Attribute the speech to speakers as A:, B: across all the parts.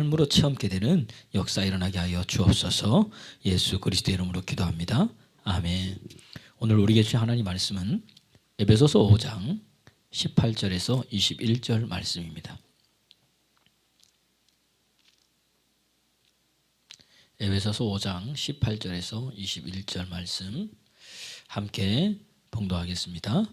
A: 삶으로 체험하게 되는 역사 일어나게 하여 주옵소서. 예수 그리스도의 이름으로 기도합니다. 아멘. 오늘 우리에게 주신 하나님 말씀은 에베소서 5장 18절에서 21절 말씀입니다. 에베소서 5장 18절에서 21절 말씀 함께 봉독하겠습니다.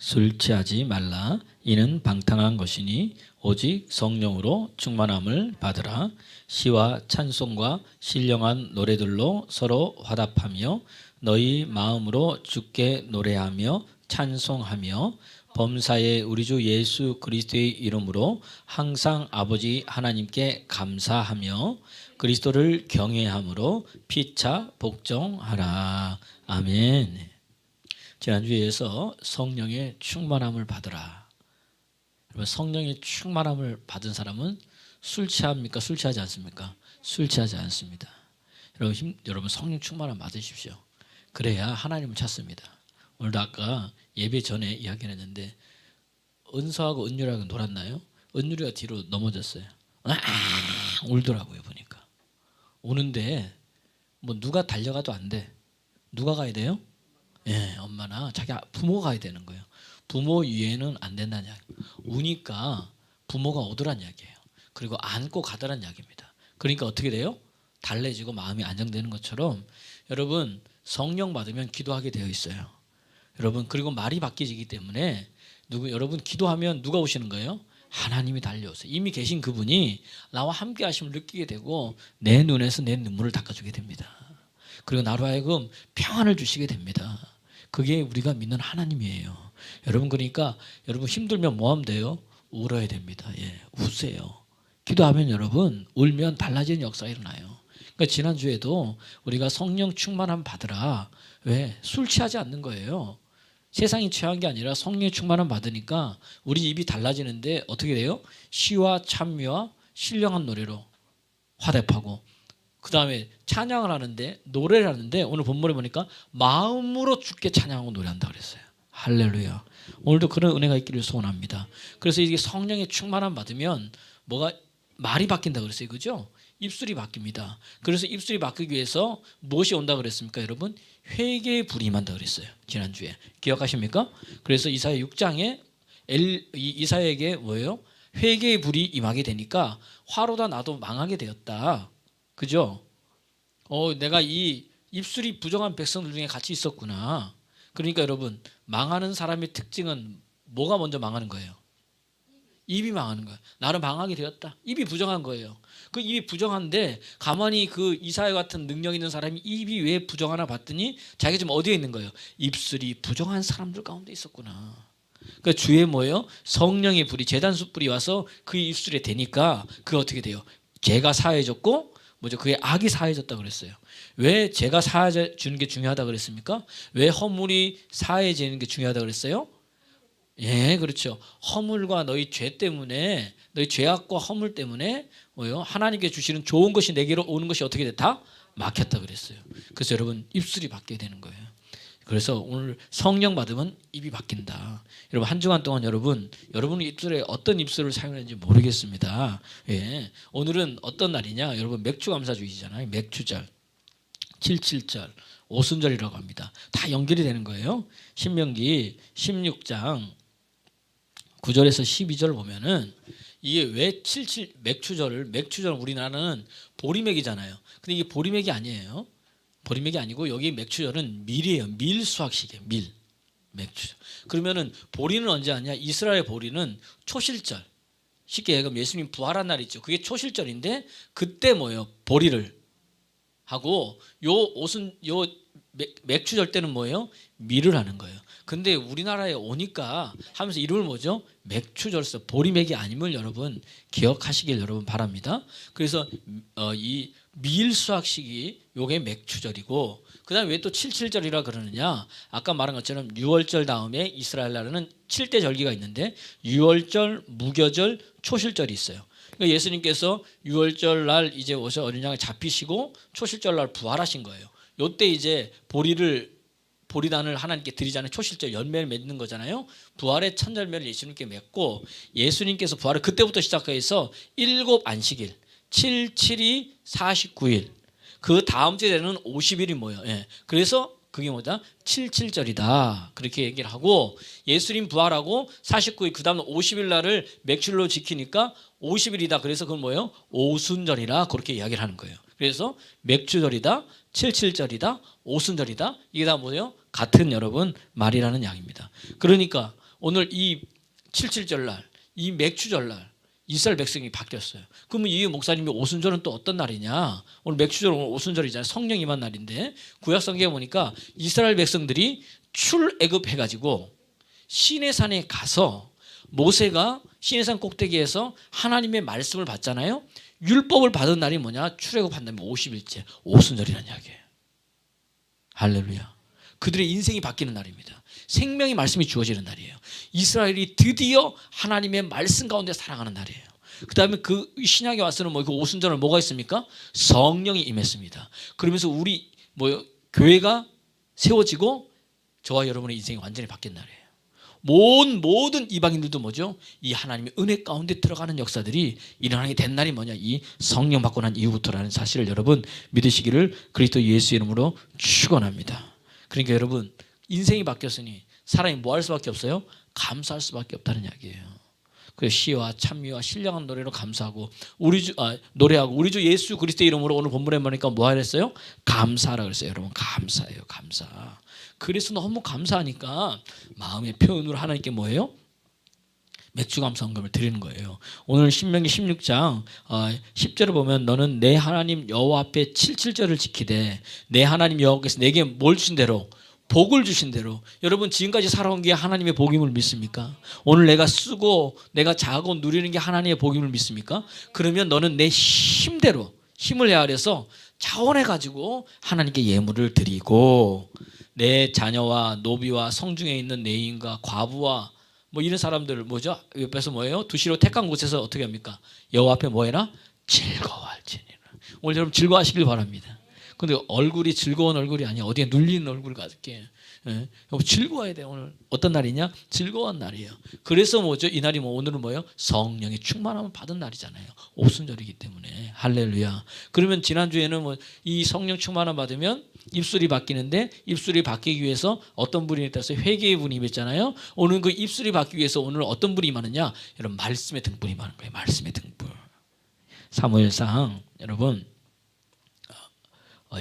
A: 술 취하지 말라. 이는 방탕한 것이니 오직 성령으로 충만함을 받으라. 시와 찬송과 신령한 노래들로 서로 화답하며 너희 마음으로 주께 노래하며 찬송하며 범사에 우리 주 예수 그리스도의 이름으로 항상 아버지 하나님께 감사하며 그리스도를 경외함으로 피차 복종하라. 아멘. 지난주에서 성령의 충만함을 받으라. 여러분, 성령의 충만함을 받은 사람은 술 취합니까? 술 취하지 않습니까? 술 취하지 않습니다. 여러분 성령 충만함 받으십시오. 그래야 하나님을 찾습니다. 오늘도 아까 예배 전에 이야기를 했는데 은서하고 은유라고 놀았나요? 은유리가 뒤로 넘어졌어요. 울더라고요. 보니까 우는데 뭐 누가 달려가도 안 돼. 누가 가야 돼요? 예, 엄마나 자기 부모가 가야 되는 거예요. 부모 위에는 안 된다는 이야기. 우니까 부모가 오더란 이야기예요. 그리고 안고 가더란 이야기입니다. 그러니까 어떻게 돼요? 달래지고 마음이 안정되는 것처럼 여러분 성령 받으면 기도하게 되어 있어요. 여러분 그리고 말이 바뀌기 때문에 여러분 기도하면 누가 오시는 거예요? 하나님이 달려오세요. 이미 계신 그분이 나와 함께 하심을 느끼게 되고 내 눈에서 내 눈물을 닦아주게 됩니다. 그리고 나로 하여금 평안을 주시게 됩니다. 그게 우리가 믿는 하나님이에요. 여러분 그러니까 여러분 힘들면 뭐 하면 돼요? 울어야 됩니다. 예, 우세요. 기도하면 여러분 울면 달라지는 역사가 일어나요. 그러니까 지난주에도 우리가 성령 충만함 받으라. 왜? 술 취하지 않는 거예요. 세상이 취한 게 아니라 성령의 충만함 받으니까 우리 입이 달라지는데 어떻게 돼요? 시와 찬미와 신령한 노래로 화답하고 그 다음에 찬양을 하는데 노래를 하는데 오늘 본문에 보니까 마음으로 주께 찬양하고 노래한다 그랬어요. 할렐루야. 오늘도 그런 은혜가 있기를 소원합니다. 그래서 이게 성령의 충만함 받으면 뭐가 말이 바뀐다 그랬어요. 그죠? 입술이 바뀝니다. 그래서 입술이 바뀌기 위해서 무엇이 온다 그랬습니까? 여러분 회개의 불이 임한다 그랬어요. 지난주에 기억하십니까? 그래서 이사야 6장에 이사야에게 뭐예요? 회개의 불이 임하게 되니까 화로다 나도 망하게 되었다. 그죠? 내가 이 입술이 부정한 백성들 중에 같이 있었구나. 그러니까 여러분 망하는 사람의 특징은 뭐가 먼저 망하는 거예요? 입이 망하는 거예요. 나는 망하게 되었다. 입이 부정한 거예요. 그 입이 부정한데 가만히 그 이사야 같은 능력 있는 사람이 입이 왜 부정하나 봤더니 자기가 지금 어디에 있는 거예요? 입술이 부정한 사람들 가운데 있었구나. 그러니까 주의 뭐예요? 성령의 불이 제단 숯불이 와서 그 입술에 대니까 그게 어떻게 돼요? 죄가 사해졌고 뭐죠? 그게 악이 사해졌다 그랬어요. 왜 죄가 사해지는 게 중요하다 그랬습니까? 왜 허물이 사해지는 게 중요하다 그랬어요? 예, 그렇죠. 허물과 너희 죄 때문에 너희 죄악과 허물 때문에 뭐요? 하나님께 주시는 좋은 것이 내게로 오는 것이 어떻게 됐다? 막혔다 그랬어요. 그래서 여러분 입술이 바뀌게 되는 거예요. 그래서 오늘 성령 받으면 입이 바뀐다. 여러분 한 주간 동안 여러분 입술에 어떤 입술을 사용했는지 모르겠습니다. 예, 오늘은 어떤 날이냐? 여러분 맥주감사주의잖아요. 맥주절, 77절, 오순절이라고 합니다. 다 연결이 되는 거예요. 신명기 16장 9절에서 12절 보면은 이게 왜 맥주절 우리나라는 보리맥이잖아요. 근데 이게 보리맥이 아니에요. 보리맥이 아니고 여기 맥주절은 밀이에요. 밀 수확식이에요. 밀 맥주. 그러면은 보리는 언제 하냐? 이스라엘 보리는 초실절. 쉽게 얘기하면 예수님 부활한 날 있죠. 그게 초실절인데 그때 뭐예요? 보리를 하고 요 맥주절 때는 뭐예요? 밀을 하는 거예요. 근데 우리나라에 오니까 하면서 이름을 뭐죠? 맥주절서 보리맥이 아님을 여러분 기억하시길 여러분 바랍니다. 그래서 이 밀 수확식이 요게 맥주절이고 그다음에 왜 또 77절이라 그러느냐? 아까 말한 것처럼 유월절 다음에 이스라엘 나라는 7대 절기가 있는데 유월절, 무교절, 초실절이 있어요. 그러니까 예수님께서 유월절 날 이제 오셔 어린 양을 잡히시고 초실절 날 부활하신 거예요. 요때 이제 보리단을 하나님께 드리자는 초실절 열매를 맺는 거잖아요. 부활의 첫 열매를 예수님께 맺고 예수님께서 부활을 그때부터 시작해서 7 안식일 7, 7이 49일. 그 다음 주에는 50일이 뭐예요? 예. 그래서 그게 뭐다? 77절이다. 그렇게 얘기를 하고 예수님 부활하고 49일 그 다음 50일 날을 맥출로 지키니까 50일이다. 그래서 그건 뭐예요? 오순절이라 그렇게 이야기를 하는 거예요. 그래서 맥주절이다, 77절이다, 오순절이다. 이게 다 뭐예요? 같은 여러분 말이라는 양입니다. 그러니까 오늘 이 77절 날, 이 맥주절 날 이스라엘 백성이 바뀌었어요. 그러면 이 목사님이 오순절은 또 어떤 날이냐? 오늘 맥주절 오늘 오순절이잖아요. 성령 임한 날인데 구약 성경에 보니까 이스라엘 백성들이 출애굽해가지고 시내산에 가서 모세가 시내산 꼭대기에서 하나님의 말씀을 받잖아요. 율법을 받은 날이 뭐냐? 출애굽한 다음에 50일째 오순절이라는 이야기예요. 할렐루야. 그들의 인생이 바뀌는 날입니다. 생명의 말씀이 주어지는 날이에요. 이스라엘이 드디어 하나님의 말씀 가운데 살아가는 날이에요. 그 다음에 그 신약에 와서는 그 오순절은 뭐가 있습니까? 성령이 임했습니다. 그러면서 우리 교회가 세워지고 저와 여러분의 인생이 완전히 바뀐 날이에요. 모든 이방인들도 뭐죠? 이 하나님의 은혜 가운데 들어가는 역사들이 일어나게 된 날이 뭐냐? 이 성령 받고 난 이후부터라는 사실을 여러분 믿으시기를 그리스도 예수의 이름으로 축원합니다. 그러니까 여러분 인생이 바뀌었으니 사람이 뭐 할 수밖에 없어요? 감사할 수밖에 없다는 이야기예요. 그래서 시와 찬미와 신령한 노래로 감사하고 노래하고 우리 주 예수 그리스도의 이름으로 오늘 본문에 보니까 뭐 하랬어요? 감사하라 그랬어요. 여러분 감사해요. 감사. 그래서 너무 감사하니까 마음의 표현으로 하나님께 뭐예요? 맥주감사 헌금을 드리는 거예요. 오늘 신명기 16장 10절을 보면 너는 내 하나님 여호와 앞에 77절을 지키되 내 하나님 여호와께서 내게 뭘 주신 대로 복을 주신 대로. 여러분 지금까지 살아온 게 하나님의 복임을 믿습니까? 오늘 내가 쓰고 내가 자고 누리는 게 하나님의 복임을 믿습니까? 그러면 너는 내 힘대로 힘을 헤아려서 자원해가지고 하나님께 예물을 드리고 내 자녀와 노비와 성중에 있는 내인과 과부와 이런 사람들 뭐죠? 옆에서 뭐예요? 두시로 택한 곳에서 어떻게 합니까? 여호와 앞에 뭐해라? 즐거워할지니라. 오늘 여러분 즐거워하시길 바랍니다. 근데 얼굴이 즐거운 얼굴이 아니야. 어디에 눌리는 얼굴 같게. 즐거워야 돼. 오늘 어떤 날이냐? 즐거운 날이에요. 그래서 뭐죠? 이 날이 오늘은 뭐예요? 성령의 충만함을 받은 날이잖아요. 오순절이기 때문에. 할렐루야. 그러면 지난주에는 이 성령 충만함 받으면 입술이 바뀌는데 입술이 바뀌기 위해서 어떤 분이 따라서 회개의 분이 임했잖아요. 오늘 그 입술이 바뀌기 위해서 오늘 어떤 분이 임하느냐? 여러분 말씀의 등불이 임하는 거예요. 말씀의 등불. 사무엘상 여러분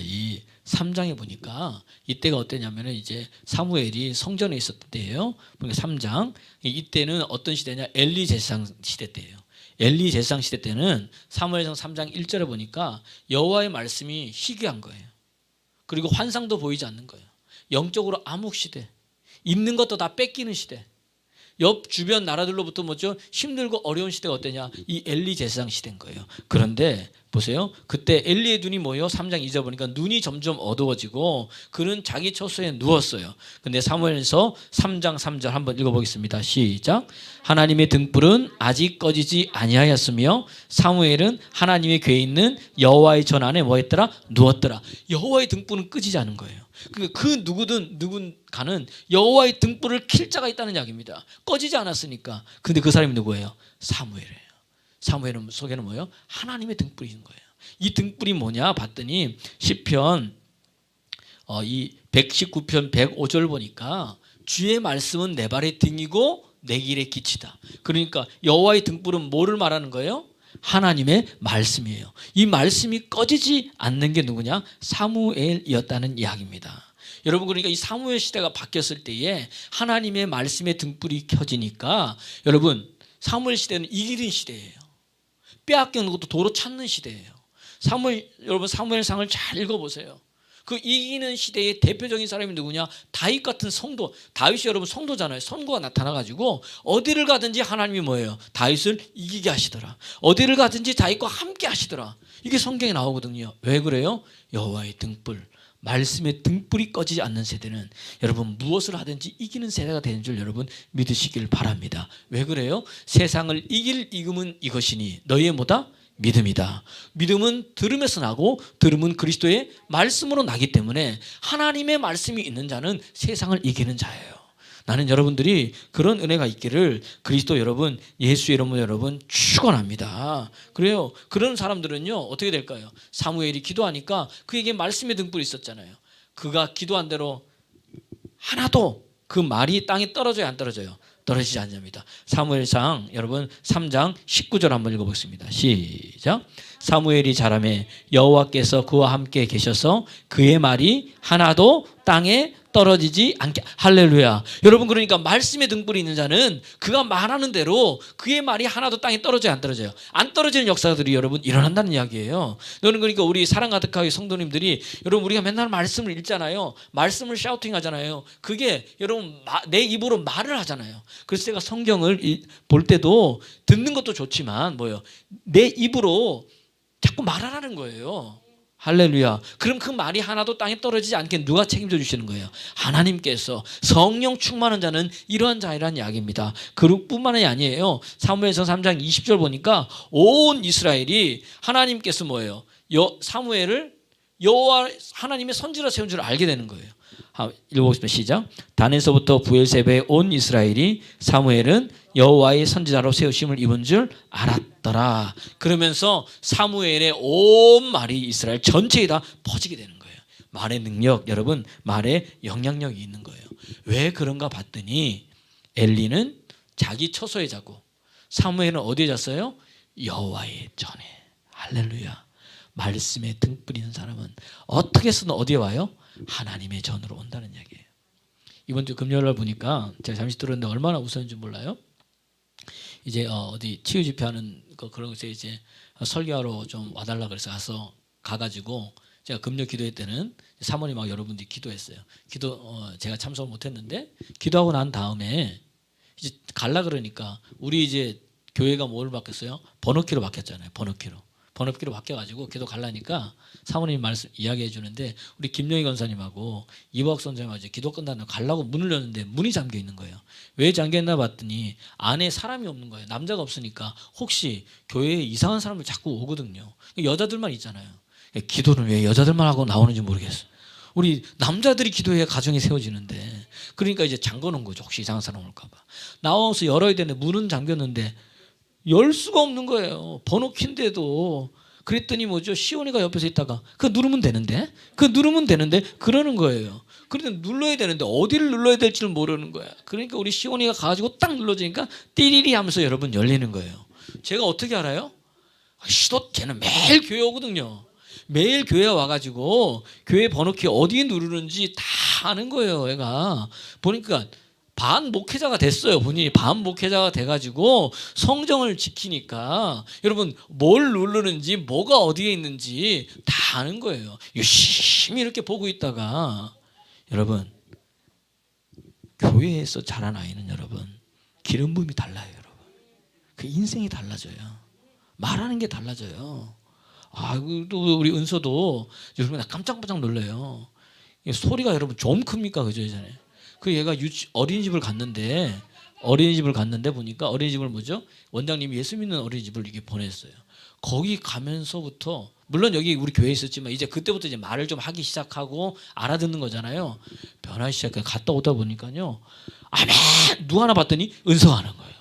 A: 이 3장에 보니까 이때가 어땠냐면은 이제 사무엘이 성전에 있었을 때예요. 그러니까 3장 이때는 어떤 시대냐? 엘리 제사장 시대 때예요. 엘리 제사장 시대 때는 사무엘상 3장 1절에 보니까 여호와의 말씀이 희귀한 거예요. 그리고 환상도 보이지 않는 거예요. 영적으로 암흑 시대, 있는 것도 다 뺏기는 시대. 옆 주변 나라들로부터 뭐죠? 힘들고 어려운 시대가 어떠냐? 이 엘리 제사장 시대인 거예요. 그런데 보세요. 그때 엘리의 눈이 뭐예요? 3장 2절 보니까 눈이 점점 어두워지고 그는 자기 처소에 누웠어요. 근데 사무엘서 3장 3절 한번 읽어보겠습니다. 시작. 하나님의 등불은 아직 꺼지지 아니하였으며 사무엘은 하나님의 궤에 있는 여호와의 전 안에 뭐했더라? 누웠더라. 여호와의 등불은 끄지지 않은 거예요. 그러니까 그 누군가는 여호와의 등불을 킬 자가 있다는 이야기입니다. 꺼지지 않았으니까. 근데 그 사람이 누구예요? 사무엘이에요. 사무엘 속에는 뭐예요? 하나님의 등불이 있는 거예요. 이 등불이 뭐냐 봤더니 시편 이 119편 105절 보니까 주의 말씀은 내 발의 등이고 내 길의 빛이다. 그러니까 여호와의 등불은 뭐를 말하는 거예요? 하나님의 말씀이에요. 이 말씀이 꺼지지 않는 게 누구냐? 사무엘이었다는 이야기입니다. 여러분 그러니까 이 사무엘 시대가 바뀌었을 때에 하나님의 말씀의 등불이 켜지니까 여러분 사무엘 시대는 이기는 시대예요. 빼앗기는 것도 도로 찾는 시대예요. 여러분 사무엘상을 잘 읽어보세요. 그 이기는 시대의 대표적인 사람이 누구냐? 다윗 같은 성도. 다윗이 여러분 성도잖아요. 선고가 나타나가지고 어디를 가든지 하나님이 뭐예요? 다윗을 이기게 하시더라. 어디를 가든지 다윗과 함께 하시더라. 이게 성경에 나오거든요. 왜 그래요? 여호와의 등불. 말씀의 등불이 꺼지지 않는 세대는 여러분 무엇을 하든지 이기는 세대가 되는 줄 여러분 믿으시길 바랍니다. 왜 그래요? 세상을 이길 이금은 이것이니 너희의 뭐다? 믿음이다. 믿음은 들음에서 나고 들음은 그리스도의 말씀으로 나기 때문에 하나님의 말씀이 있는 자는 세상을 이기는 자예요. 나는 여러분들이 그런 은혜가 있기를 그리스도 여러분, 예수 이름으로 여러분 축원합니다. 그래요. 그런 사람들은요 어떻게 될까요? 사무엘이 기도하니까 그에게 말씀의 등불이 있었잖아요. 그가 기도한 대로 하나도 그 말이 땅에 떨어져요, 안 떨어져요? 떨어지지 않습니다. 사무엘상 여러분 3장 19절 한번 읽어보겠습니다. 시작. 사무엘이 자라매 여호와께서 그와 함께 계셔서 그의 말이 하나도 땅에 떨어지지 않게. 할렐루야. 여러분, 그러니까 말씀의 등불이 있는 자는 그가 말하는 대로 그의 말이 하나도 땅에 떨어져요, 안 떨어져요? 안 떨어지는 역사들이 여러분 일어난다는 이야기예요. 너는 그러니까 우리 사랑 가득하게 성도님들이 여러분 우리가 맨날 말씀을 읽잖아요. 말씀을 샤우팅 하잖아요. 그게 여러분 내 입으로 말을 하잖아요. 그래서 제가 성경을 볼 때도 듣는 것도 좋지만 뭐예요? 내 입으로 자꾸 말하라는 거예요. 할렐루야. 그럼 그 말이 하나도 땅에 떨어지지 않게 누가 책임져 주시는 거예요? 하나님께서. 성령 충만한 자는 이러한 자이라는 이야기입니다. 그뿐만이 아니에요. 사무엘서 3장 20절 보니까 온 이스라엘이 하나님께서 뭐예요? 사무엘을 여호와 하나님의 선지라 세운 줄 알게 되는 거예요. 읽어보겠습니다. 시작. 단에서부터 부엘세바에 온 이스라엘이 사무엘은 여호와의 선지자로 세우심을 입은 줄 알았더라. 그러면서 사무엘의 온 말이 이스라엘 전체에 다 퍼지게 되는 거예요. 말의 능력, 여러분 말의 영향력이 있는 거예요. 왜 그런가 봤더니 엘리는 자기 처소에 자고 사무엘은 어디에 잤어요? 여호와의 전에. 할렐루야. 말씀에 등 뿌리는 사람은 어떻게 해서든 어디에 와요? 하나님의 전으로 온다는 이야기예요. 이번 주 금요일날 보니까 제가 잠시 들었는데 얼마나 웃었는지 몰라요. 이제 어디 치유 집회하는 거 그런 곳에 이제 설교하러 좀 와달라 그래서 가가지고 제가 금요 기도회 때는 사모님하고 여러분들이 기도했어요. 제가 참석을 못했는데 기도하고 난 다음에 이제 갈라 그러니까 우리 이제 교회가 뭘 바뀌었어요? 번호키로 바뀌었잖아요. 번호키로 바뀌어가지고 기도 갈라니까 사모님이 말씀 이야기해 주는데 우리 김영희 권사님하고 이박 선생님하고 이제 기도 끝나면 가려고 문을 열었는데 문이 잠겨 있는 거예요. 왜 잠겨 있나 봤더니 안에 사람이 없는 거예요. 남자가 없으니까 혹시 교회에 이상한 사람들 자꾸 오거든요. 여자들만 있잖아요. 기도는 왜 여자들만 하고 나오는지 모르겠어요. 우리 남자들이 기도해야 가정이 세워지는데 그러니까 이제 잠궈 놓은 거죠. 혹시 이상한 사람 올까 봐. 나와서 열어야 되는데 문은 잠겼는데 열 수가 없는 거예요. 번호키인데도. 그랬더니 뭐죠? 시온이가 옆에서 있다가 그거 누르면 되는데 그러는 거예요. 그런데 눌러야 되는데 어디를 눌러야 될지를 모르는 거야. 그러니까 우리 시온이가 가가지고 딱 눌러주니까 띠리리 하면서 여러분 열리는 거예요. 제가 어떻게 알아요? 쟤는 매일 교회 오거든요. 매일 교회 와가지고 교회 번호키 어디에 누르는지 다 아는 거예요. 얘가 보니까 반 목회자가 됐어요. 본인이 반 목회자가 돼가지고 성정을 지키니까 여러분 뭘 누르는지 뭐가 어디에 있는지 다 아는 거예요. 열심히 이렇게 보고 있다가 여러분 교회에서 자란 아이는 여러분 기름 부음이 달라요. 여러분 그 인생이 달라져요. 말하는 게 달라져요. 또 우리 은서도 여러분 깜짝깜짝 놀라요. 소리가 여러분 좀 큽니까? 그죠? 예전에 그 얘가 어린이집을 갔는데 보니까 어린이집을 뭐죠? 원장님이 예수 믿는 어린이집을 이렇게 보냈어요. 거기 가면서부터 물론 여기 우리 교회에 있었지만 이제 그때부터 이제 말을 좀 하기 시작하고 알아듣는 거잖아요. 변하기 시작해. 갔다 오다 보니까요. 아멘 누가 하나 봤더니 은서가 하는 거예요.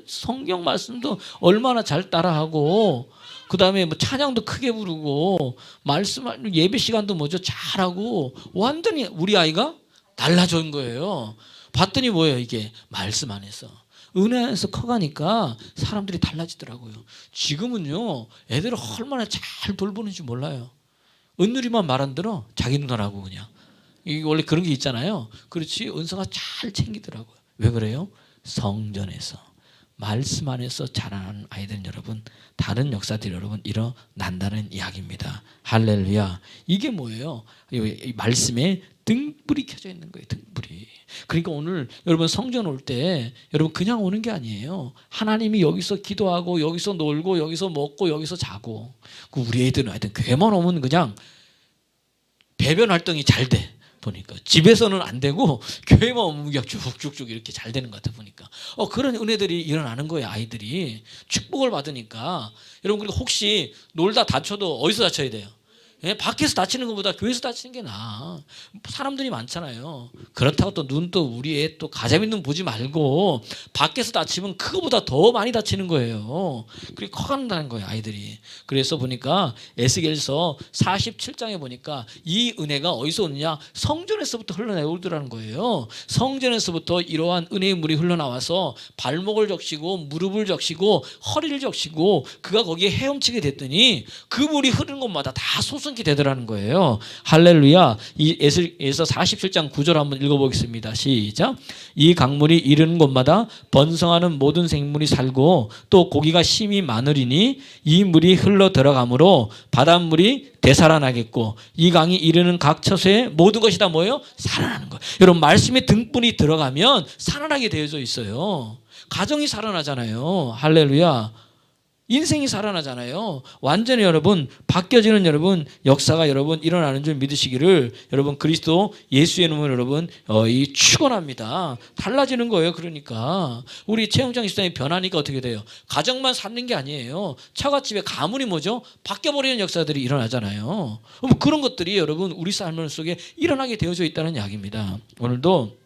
A: 성경 말씀도 얼마나 잘 따라하고 그 다음에 뭐 찬양도 크게 부르고 말씀 예배 시간도 뭐죠 잘하고 완전히 우리 아이가 달라진 거예요. 봤더니 뭐예요? 이게 말씀 안에서 은혜 안에서 커가니까 사람들이 달라지더라고요. 지금은요 애들을 얼마나 잘 돌보는지 몰라요. 은누리만 말 안 들어 자기 누나라고 그냥. 이게 원래 그런 게 있잖아요. 그렇지 은서가 잘 챙기더라고요. 왜 그래요? 성전에서 말씀 안에서 자라는 아이들 여러분 다른 역사들이 여러분 일어난다는 이야기입니다. 할렐루야. 이게 뭐예요? 이 말씀에 등불이 켜져 있는 거예요. 등불이. 그러니까 오늘 여러분 성전 올 때 여러분 그냥 오는 게 아니에요. 하나님이 여기서 기도하고 여기서 놀고 여기서 먹고 여기서 자고 우리 애들은 하여튼 교회만 오면 그냥 배변 활동이 잘 돼. 보니까 집에서는 안 되고 교회만 오면 쭉쭉쭉 이렇게 잘 되는 것 같아 보니까 그런 은혜들이 일어나는 거예요. 아이들이 축복을 받으니까 여러분 그리고 혹시 놀다 다쳐도 어디서 다쳐야 돼요? 밖에서 다치는 것보다 교회에서 다치는 게 나아. 사람들이 많잖아요. 그렇다고 또 눈 또 우리의 또 가자미 눈 보지 말고 밖에서 다치면 그거보다 더 많이 다치는 거예요. 그게 커간다는 거예요, 아이들이. 그래서 보니까 에스겔서 47장에 보니까 이 은혜가 어디서 오느냐? 성전에서부터 흘러나오더라는 거예요. 성전에서부터 이러한 은혜의 물이 흘러나와서 발목을 적시고 무릎을 적시고 허리를 적시고 그가 거기에 헤엄치게 됐더니 그 물이 흐르는 곳마다 다 솟은 되더라는 거예요. 할렐루야. 이 에스겔서 47장 9절 한번 읽어보겠습니다. 시작. 이 강물이 이르는 곳마다 번성하는 모든 생물이 살고 또 고기가 심히 많으리니 이 물이 흘러 들어가므로 바닷물이 되살아나겠고 이 강이 이르는 각 처소에 모든 것이 다 뭐예요? 살아나는 거예요. 여러분 말씀에 등불이 들어가면 살아나게 되어져 있어요. 가정이 살아나잖아요. 할렐루야. 인생이 살아나잖아요. 완전히 여러분 바뀌어지는 여러분 역사가 여러분 일어나는 줄 믿으시기를 여러분 그리스도 예수의 이름으로 여러분 이 축원합니다. 달라지는 거예요. 그러니까 우리 최영장 집사님이 변하니까 어떻게 돼요? 가정만 사는 게 아니에요. 처갓집에 가문이 뭐죠? 바뀌어버리는 역사들이 일어나잖아요. 그런 것들이 여러분 우리 삶 속에 일어나게 되어져 있다는 이야기입니다. 오늘도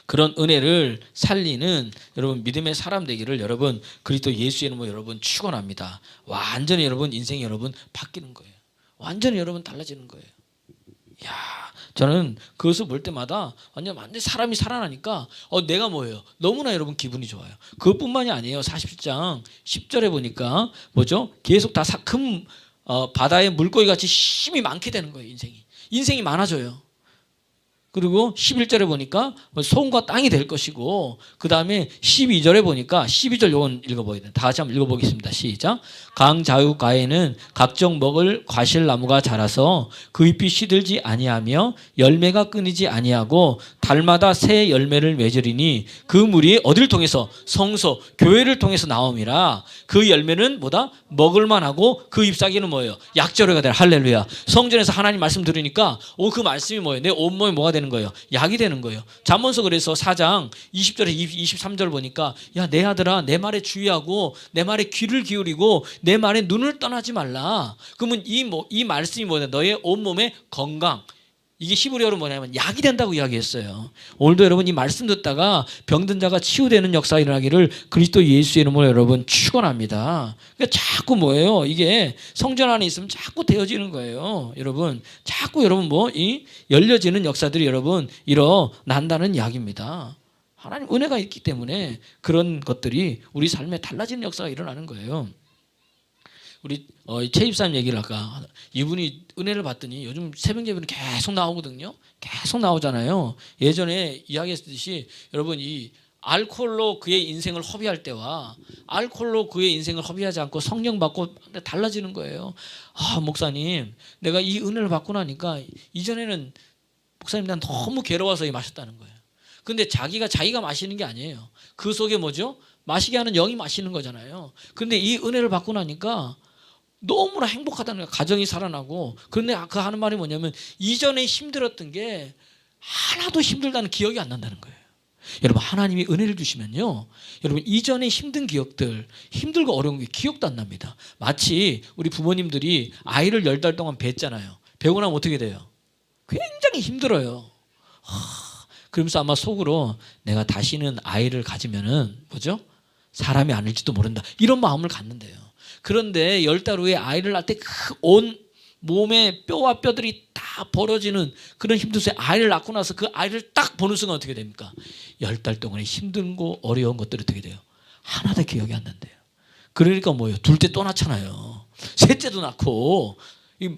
A: 그런 은혜를 살리는 여러분 믿음의 사람 되기를 여러분 그리스도 예수의 이름으로 여러분 축원합니다. 완전히 여러분 인생이 여러분 바뀌는 거예요. 완전히 여러분 달라지는 거예요. 야, 저는 그것을 볼 때마다 완전 사람이 살아나니까 내가 뭐예요? 너무나 여러분 기분이 좋아요. 그것뿐만이 아니에요. 47장 10절에 보니까 뭐죠? 계속 다 큰 바다의 물고기 같이 힘이 많게 되는 거예요. 인생이 많아져요. 그리고 11절에 보니까 소금과 땅이 될 것이고 그 다음에 12절에 보니까 12절 요건 읽어보야 돼요. 다 같이 한번 읽어보겠습니다. 시작. 강 자우가에는 각종 먹을 과실나무가 자라서 그 잎이 시들지 아니하며 열매가 끊이지 아니하고 달마다 새 열매를 맺으리니 그 물이 어디를 통해서? 성소, 교회를 통해서 나옴이라. 그 열매는 뭐다? 먹을만하고 그 잎사귀는 뭐예요? 약재료가 되라. 할렐루야. 성전에서 하나님 말씀 들으니까 그 말씀이 뭐예요? 내 온몸에 뭐가 되는 거예요? 약이 되는 거예요. 잠언서 그래서 4장 20절에 23절 보니까 야 내 아들아 내 말에 주의하고 내 말에 귀를 기울이고 내 말에 눈을 떠나지 말라. 그러면 이 말씀이 뭐냐? 너의 온몸의 건강. 이게 히브리어로 뭐냐면 약이 된다고 이야기했어요. 오늘도 여러분 이 말씀 듣다가 병든 자가 치유되는 역사가 일어나기를 그리스도 예수의 이름으로 여러분 축원합니다. 그러니까 자꾸 뭐예요? 이게 성전 안에 있으면 자꾸 되어지는 거예요. 여러분 자꾸 여러분 이 열려지는 역사들이 여러분 일어난다는 이야기입니다. 하나님 은혜가 있기 때문에 그런 것들이 우리 삶에 달라지는 역사가 일어나는 거예요. 우리 최 집사님 얘기를 아까 이분이 은혜를 받더니 요즘 새벽 예배는 계속 나오거든요. 계속 나오잖아요. 예전에 이야기했듯이 여러분 이 알코올로 그의 인생을 허비할 때와 알코올로 그의 인생을 허비하지 않고 성령 받고 달라지는 거예요. 목사님 내가 이 은혜를 받고 나니까 이전에는 목사님 난 너무 괴로워서 마셨다는 거예요. 근데 자기가 마시는 게 아니에요. 그 속에 뭐죠? 마시게 하는 영이 마시는 거잖아요. 근데 이 은혜를 받고 나니까 너무나 행복하다는 거예요. 가정이 살아나고. 그런데 그 하는 말이 뭐냐면 이전에 힘들었던 게 하나도 힘들다는 기억이 안 난다는 거예요. 여러분 하나님이 은혜를 주시면요. 여러분 이전에 힘든 기억들 힘들고 어려운 게 기억도 안 납니다. 마치 우리 부모님들이 아이를 10달 동안 뵀잖아요. 배우고 나면 어떻게 돼요? 굉장히 힘들어요. 그러면서 아마 속으로 내가 다시는 아이를 가지면은 뭐죠? 사람이 아닐지도 모른다. 이런 마음을 갖는데요. 그런데 10달 후에 아이를 낳을 때 온 몸의 뼈와 뼈들이 다 벌어지는 그런 힘든 속에 아이를 낳고 나서 그 아이를 딱 보는 순간 어떻게 됩니까? 10달 동안에 힘든 거 어려운 것들이 어떻게 돼요? 하나도 기억이 안 난대요. 그러니까 뭐예요? 둘째 또 낳잖아요. 셋째도 낳고.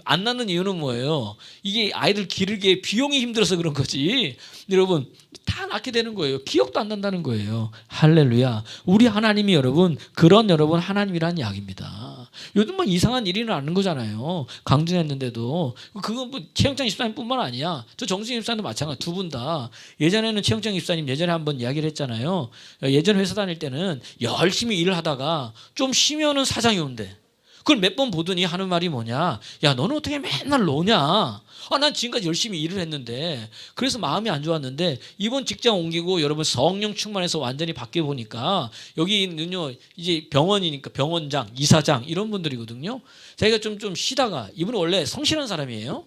A: 안 낳는 이유는 뭐예요? 이게 아이들 기르기에 비용이 힘들어서 그런 거지. 여러분 다 낳게 되는 거예요. 기억도 안 난다는 거예요. 할렐루야. 우리 하나님이 여러분 그런 여러분 하나님이란 이야기입니다. 요즘 뭐 이상한 일이 일어나는 거잖아요. 강준했는데도 그건 뭐 최영장 집사님뿐만 아니야. 저 정승희 집사님도 마찬가지. 두 분 다 예전에는 최영장 집사님 예전에 한번 이야기를 했잖아요. 예전 회사 다닐 때는 열심히 일을 하다가 좀 쉬면은 사장이 온대. 그걸 몇 번 보더니 하는 말이 뭐냐? 야, 너는 어떻게 맨날 노냐? 난 지금까지 열심히 일을 했는데 그래서 마음이 안 좋았는데 이번 직장 옮기고 여러분 성령 충만해서 완전히 바뀌어 보니까 여기 있는요 이제 병원이니까 병원장, 이사장 이런 분들이거든요. 자기가 좀 쉬다가 이분은 원래 성실한 사람이에요.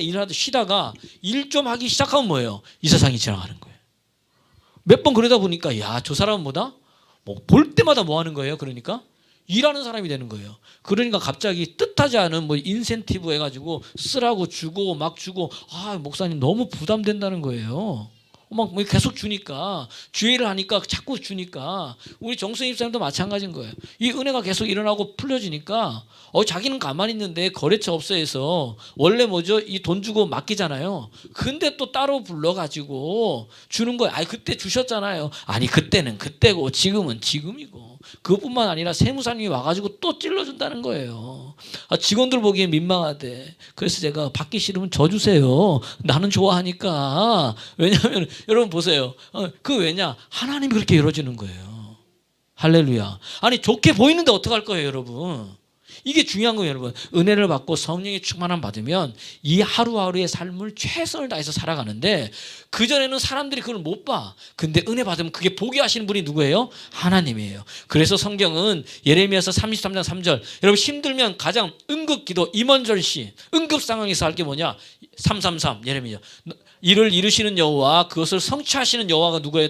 A: 일하다 쉬다가 일 좀 하기 시작하면 뭐예요? 이사장이 지나가는 거예요. 몇 번 그러다 보니까 야, 저 사람은 뭐다? 뭐 볼 때마다 뭐 하는 거예요? 그러니까 일하는 사람이 되는 거예요. 그러니까 갑자기 뜻하지 않은 뭐 인센티브 해가지고 쓰라고 주고 막 주고 목사님 너무 부담된다는 거예요. 막 계속 주니까 주의를 하니까 자꾸 주니까 우리 정수님 집사님도 마찬가지인 거예요. 이 은혜가 계속 일어나고 풀려지니까 자기는 가만히 있는데 거래처 업소에서 원래 뭐죠? 이 돈 주고 맡기잖아요. 근데 또 따로 불러가지고 주는 거예요. 그때 주셨잖아요. 아니 그때는 그때고 지금은 지금이고 그것뿐만 아니라 세무사님이 와가지고 또 찔러준다는 거예요. 직원들 보기에 민망하대. 그래서 제가 받기 싫으면 저 주세요. 나는 좋아하니까. 왜냐하면 여러분 보세요. 왜냐? 하나님이 그렇게 열어주는 거예요. 할렐루야. 아니 좋게 보이는데 어떡할 거예요 여러분. 이게 중요한 거예요 여러분. 은혜를 받고 성령의 충만함 받으면 이 하루하루의 삶을 최선을 다해서 살아가는데 그전에는 사람들이 그걸 못 봐. 근데 은혜 받으면 그게 보게 하시는 분이 누구예요? 하나님이에요. 그래서 성경은 예레미야서 33장 3절 여러분 힘들면 가장 응급기도 임원절시 응급 상황에서 할 게 뭐냐? 333 예레미야 이를 이루시는 여호와 그것을 성취하시는 여호와가 누구예요?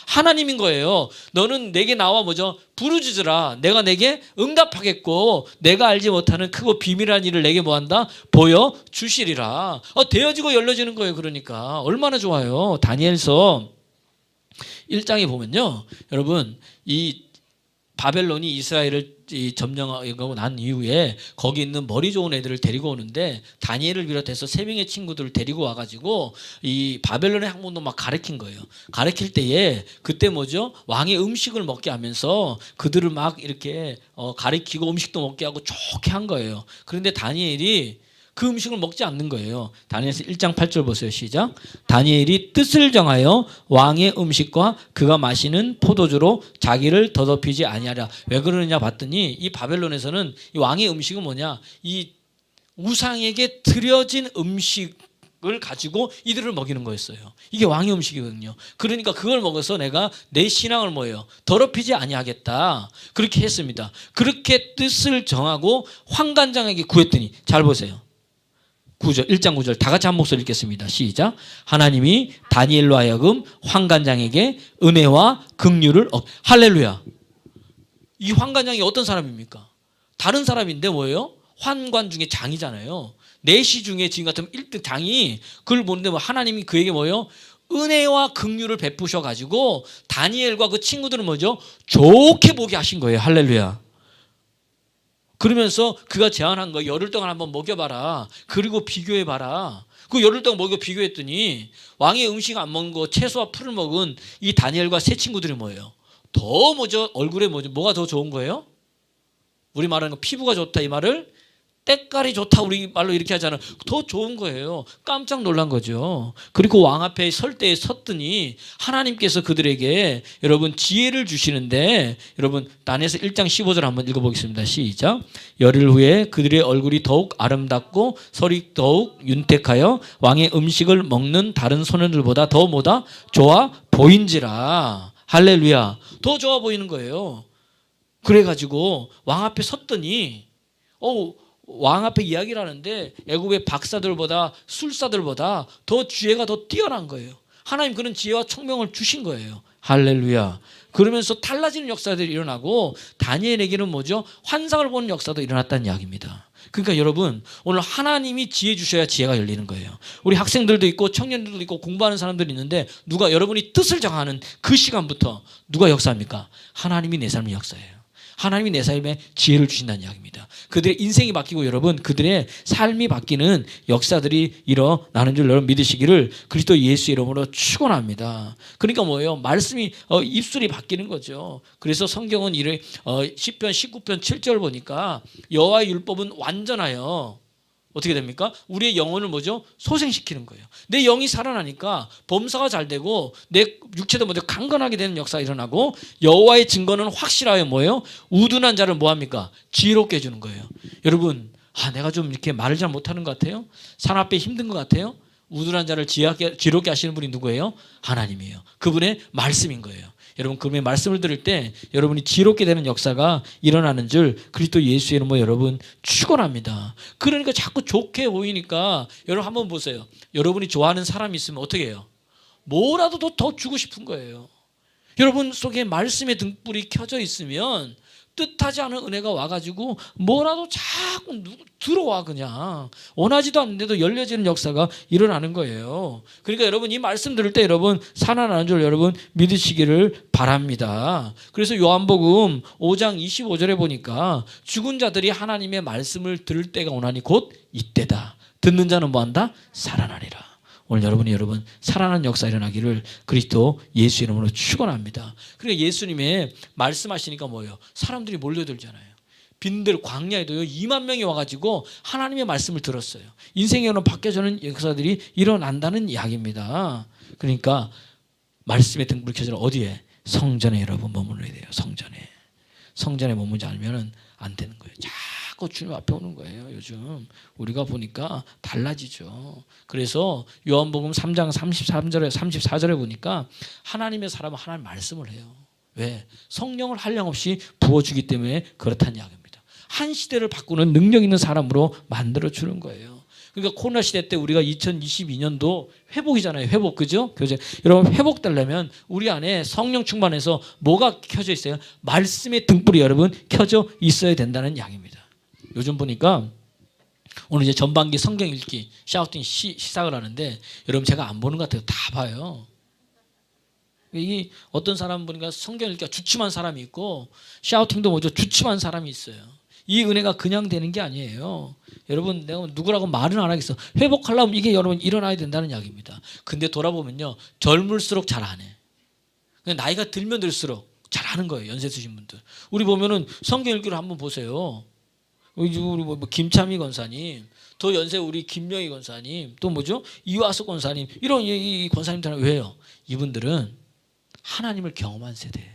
A: 하나님인 거예요. 너는 내게 나와 뭐죠? 부르짖으라. 내가 내게 응답하겠고 내가 알지 못하는 크고 비밀한 일을 내게 뭐한다? 보여주시리라. 되어지고 열려지는 거예요. 그러니까 얼마나 좋아요. 다니엘서 1장에 보면요. 여러분 이 바벨론이 이스라엘을 점령하고 난 이후에 거기 있는 머리 좋은 애들을 데리고 오는데 다니엘을 비롯해서 3명의 친구들을 데리고 와가지고 이 바벨론의 학문도 막 가르친 거예요. 가르칠 때에 그때 뭐죠? 왕의 음식을 먹게 하면서 그들을 막 이렇게 가르치고 음식도 먹게 하고 좋게 한 거예요. 그런데 다니엘이 그 음식을 먹지 않는 거예요. 다니엘서 1장 8절 보세요. 시작. 다니엘이 뜻을 정하여 왕의 음식과 그가 마시는 포도주로 자기를 더럽히지 아니하랴. 왜 그러느냐 봤더니 이 바벨론에서는 이 왕의 음식은 뭐냐? 이 우상에게 드려진 음식을 가지고 이들을 먹이는 거였어요. 이게 왕의 음식이거든요. 그러니까 그걸 먹어서 내가 내 신앙을 뭐예요? 더럽히지 아니하겠다. 그렇게 했습니다. 그렇게 뜻을 정하고 환관장에게 구했더니 잘 보세요. 9절, 1장 9절 다 같이 한 목소리 읽겠습니다. 시작. 하나님이 다니엘로 하여금 환관장에게 은혜와 긍휼을 할렐루야. 이 환관장이 어떤 사람입니까? 다른 사람인데 뭐예요? 환관 중에 장이잖아요. 내시 중에 지금 같으면 1등 장이 그걸 보는데 하나님이 그에게 뭐예요? 은혜와 긍휼을 베푸셔 가지고 다니엘과 그 친구들은 뭐죠? 좋게 보게 하신 거예요. 할렐루야. 그러면서 그가 제안한 거 열흘 동안 한번 먹여봐라. 그리고 비교해봐라. 그 열흘 동안 먹여 비교했더니 왕의 음식 안 먹은 거 채소와 풀을 먹은 이 다니엘과 세 친구들이 뭐예요? 더 뭐죠? 얼굴에 뭐가 더 좋은 거예요? 우리 말하는 거 피부가 좋다 이 말을 때깔이 좋다 우리 말로 이렇게 하잖아요. 더 좋은 거예요. 깜짝 놀란 거죠. 그리고 왕 앞에 설 때에 섰더니 하나님께서 그들에게 여러분 지혜를 주시는데 여러분 다니엘서 1장 15절 한번 읽어보겠습니다. 시작. 열흘 후에 그들의 얼굴이 더욱 아름답고 설이 더욱 윤택하여 왕의 음식을 먹는 다른 소년들보다 더 뭐다? 좋아 보인지라. 할렐루야. 더 좋아 보이는 거예요. 그래가지고 왕 앞에 섰더니 왕 앞에 이야기를 하는데 애굽의 박사들보다 술사들보다 더 지혜가 더 뛰어난 거예요. 하나님 그런 지혜와 총명을 주신 거예요. 할렐루야. 그러면서 달라지는 역사들이 일어나고 다니엘에게는 뭐죠? 환상을 보는 역사도 일어났다는 이야기입니다. 그러니까 여러분 오늘 하나님이 지혜 주셔야 지혜가 열리는 거예요. 우리 학생들도 있고 청년들도 있고 공부하는 사람들이 있는데 누가 여러분이 뜻을 정하는 그 시간부터 누가 역사합니까? 하나님이 내 삶의 역사예요. 하나님이 내 삶에 지혜를 주신다는 이야기입니다. 그들의 인생이 바뀌고 여러분 그들의 삶이 바뀌는 역사들이 일어나는 줄 여러분 믿으시기를 그리스도 예수 이름으로 축원합니다. 그러니까 뭐예요? 말씀이 입술이 바뀌는 거죠. 그래서 성경은 시편 19편 7절 보니까 여호와의 율법은 완전하여 어떻게 됩니까? 우리의 영혼을 뭐죠? 소생시키는 거예요. 내 영이 살아나니까 범사가 잘 되고 내 육체도 먼저 강건하게 되는 역사가 일어나고 여호와의 증거는 확실하여 뭐예요? 우둔한 자를 뭐합니까? 지혜롭게 해주는 거예요. 여러분, 내가 좀 이렇게 말을 잘 못하는 것 같아요? 산 앞에 힘든 것 같아요? 우둔한 자를 지혜롭게 하시는 분이 누구예요? 하나님이에요. 그분의 말씀인 거예요. 여러분, 그분의 말씀을 들을 때 여러분이 지혜롭게 되는 역사가 일어나는 줄 그리스도 예수의 이름으로 여러분 축원합니다. 그러니까 자꾸 좋게 보이니까 여러분 한번 보세요. 여러분이 좋아하는 사람이 있으면 어떻게 해요? 뭐라도 더 주고 싶은 거예요. 여러분 속에 말씀의 등불이 켜져 있으면 뜻하지 않은 은혜가 와가지고 뭐라도 자꾸 들어와. 그냥 원하지도 않는데도 열려지는 역사가 일어나는 거예요. 그러니까 여러분 이 말씀 들을 때 여러분 살아나는 줄 여러분 믿으시기를 바랍니다. 그래서 요한복음 5장 25절에 보니까 죽은 자들이 하나님의 말씀을 들을 때가 오나니 곧 이때다. 듣는 자는 뭐한다? 살아나리라. 오늘 여러분 살아나는 역사 일어나기를 그리스도 예수 이름으로 축원합니다. 그러니까 예수님의 말씀하시니까 뭐예요? 사람들이 몰려들잖아요. 빈들 광야에도요 2만 명이 와가지고 하나님의 말씀을 들었어요. 인생의 여론 바뀌어지는 역사들이 일어난다는 이야기입니다. 그러니까 말씀의 등불이 켜져 어디에? 성전에 여러분 머물러야 돼요. 성전에 머물지 않으면 안 되는 거예요. 자꾸 주님 앞에 오는 거예요. 요즘 우리가 보니까 달라지죠. 그래서 요한복음 3장 34절에 보니까 하나님의 사람은 하나님 말씀을 해요. 왜? 성령을 한량없이 부어주기 때문에 그렇다는 이야기입니다. 한 시대를 바꾸는 능력 있는 사람으로 만들어주는 거예요. 그러니까 코로나 시대 때 우리가 2022년도 회복이잖아요. 회복, 그죠? 여러분 회복되려면 우리 안에 성령 충만해서 뭐가 켜져 있어요? 말씀의 등불이 여러분 켜져 있어야 된다는 이야기입니다. 요즘 보니까 오늘 이제 전반기 성경 읽기 샤우팅 시작을 하는데 여러분 제가 안 보는 것 같아요. 다 봐요. 이 어떤 사람 보니까 성경 읽기가 주춤한 사람이 있고 샤우팅도 뭐죠? 주춤한 사람이 있어요. 이 은혜가 그냥 되는 게 아니에요. 여러분 내가 누구라고 말은 안 하겠어. 회복하려면 이게 여러분 일어나야 된다는 이야기입니다. 근데 돌아보면요. 젊을수록 잘 안 해. 나이가 들면 들수록 잘하는 거예요. 연세 드신 분들. 우리 보면은 성경 읽기를 한번 보세요. 우리 뭐 김참희 권사님, 더 연세 우리 김명희 권사님, 또 뭐죠? 이화석 권사님 이런 이 권사님들은 왜요? 이분들은 하나님을 경험한 세대예요.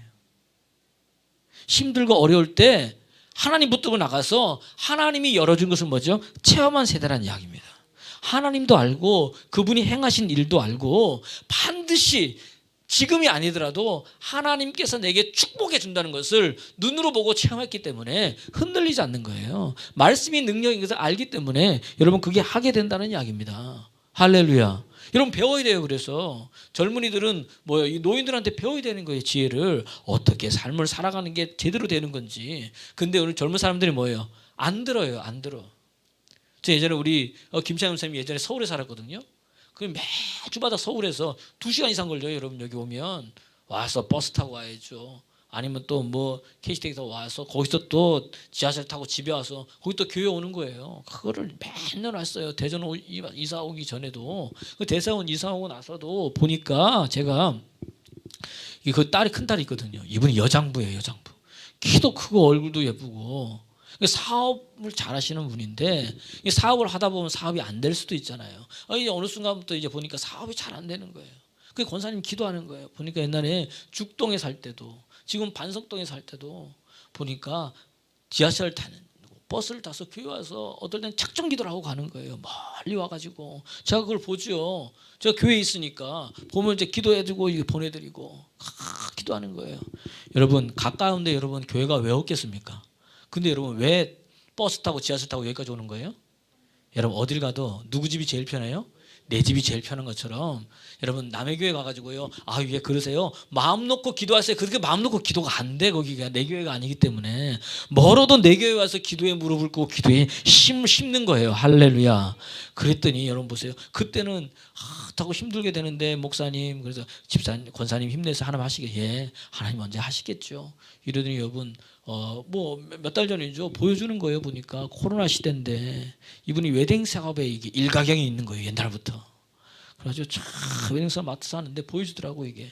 A: 힘들고 어려울 때 하나님 붙들고 나가서 하나님이 열어준 것은 뭐죠? 체험한 세대라는 이야기입니다. 하나님도 알고 그분이 행하신 일도 알고 반드시 지금이 아니더라도 하나님께서 내게 축복해 준다는 것을 눈으로 보고 체험했기 때문에 흔들리지 않는 거예요. 말씀이 능력인 것을 알기 때문에 여러분 그게 하게 된다는 이야기입니다. 할렐루야. 여러분 배워야 돼요. 그래서 젊은이들은 뭐예요? 이 노인들한테 배워야 되는 거예요. 지혜를 어떻게 삶을 살아가는 게 제대로 되는 건지. 근데 오늘 젊은 사람들이 뭐예요? 안 들어요. 안 들어. 저 예전에 우리 김창현 선생님이 예전에 서울에 살았거든요. 그 매주마다 서울에서 2시간 이상 걸려요. 여러분 여기 오면 와서 버스 타고 와야죠. 아니면 또 뭐 KTX에서 와서 거기서 또 지하철 타고 집에 와서 거기 또 교회 오는 거예요. 그거를 맨날 왔어요. 대전 이사 오기 전에도. 그 대사원 이사 오고 나서도 보니까 제가 그 딸이 큰 딸이 있거든요. 이분이 여장부예요. 여장부. 키도 크고 얼굴도 예쁘고 사업을 잘 하시는 분인데 사업을 하다 보면 사업이 안 될 수도 있잖아요. 이제 어느 순간부터 이제 보니까 사업이 잘 안 되는 거예요. 그 권사님 기도하는 거예요. 보니까 옛날에 죽동에 살 때도 지금 반석동에 살 때도 보니까 지하철 타는 버스를 타서 교회 와서 어떨 땐 작정 기도를 하고 가는 거예요. 멀리 와가지고 제가 그걸 보죠. 제가 교회에 있으니까 보면 이제 기도해주고 보내드리고 기도하는 거예요. 여러분 가까운데 여러분 교회가 왜 없겠습니까? 근데 여러분 왜 버스 타고 지하철 타고 여기까지 오는 거예요? 여러분 어딜 가도 누구 집이 제일 편해요? 내 집이 제일 편한 것처럼 여러분 남의 교회 가가지고요. 왜 그러세요? 마음 놓고 기도하세요. 그렇게 마음 놓고 기도가 안 돼. 거기가 내 교회가 아니기 때문에 멀어도 내 교회 와서 기도에 무릎을 꿇고 기도에 심는 거예요. 할렐루야. 그랬더니 여러분 보세요. 그때는 하고 힘들게 되는데 목사님 그래서 집사님 권사님 힘내서 하나님 하시게 하나님 언제 하시겠죠. 이러더니 여러분 뭐 몇 달 전이죠. 보여주는 거예요. 보니까 코로나 시대인데 이분이 웨딩 사업에 이게 일가경이 있는 거예요. 옛날부터. 그래가지고 참 웨딩 사업 맡아서 하는데 보여주더라고 이게.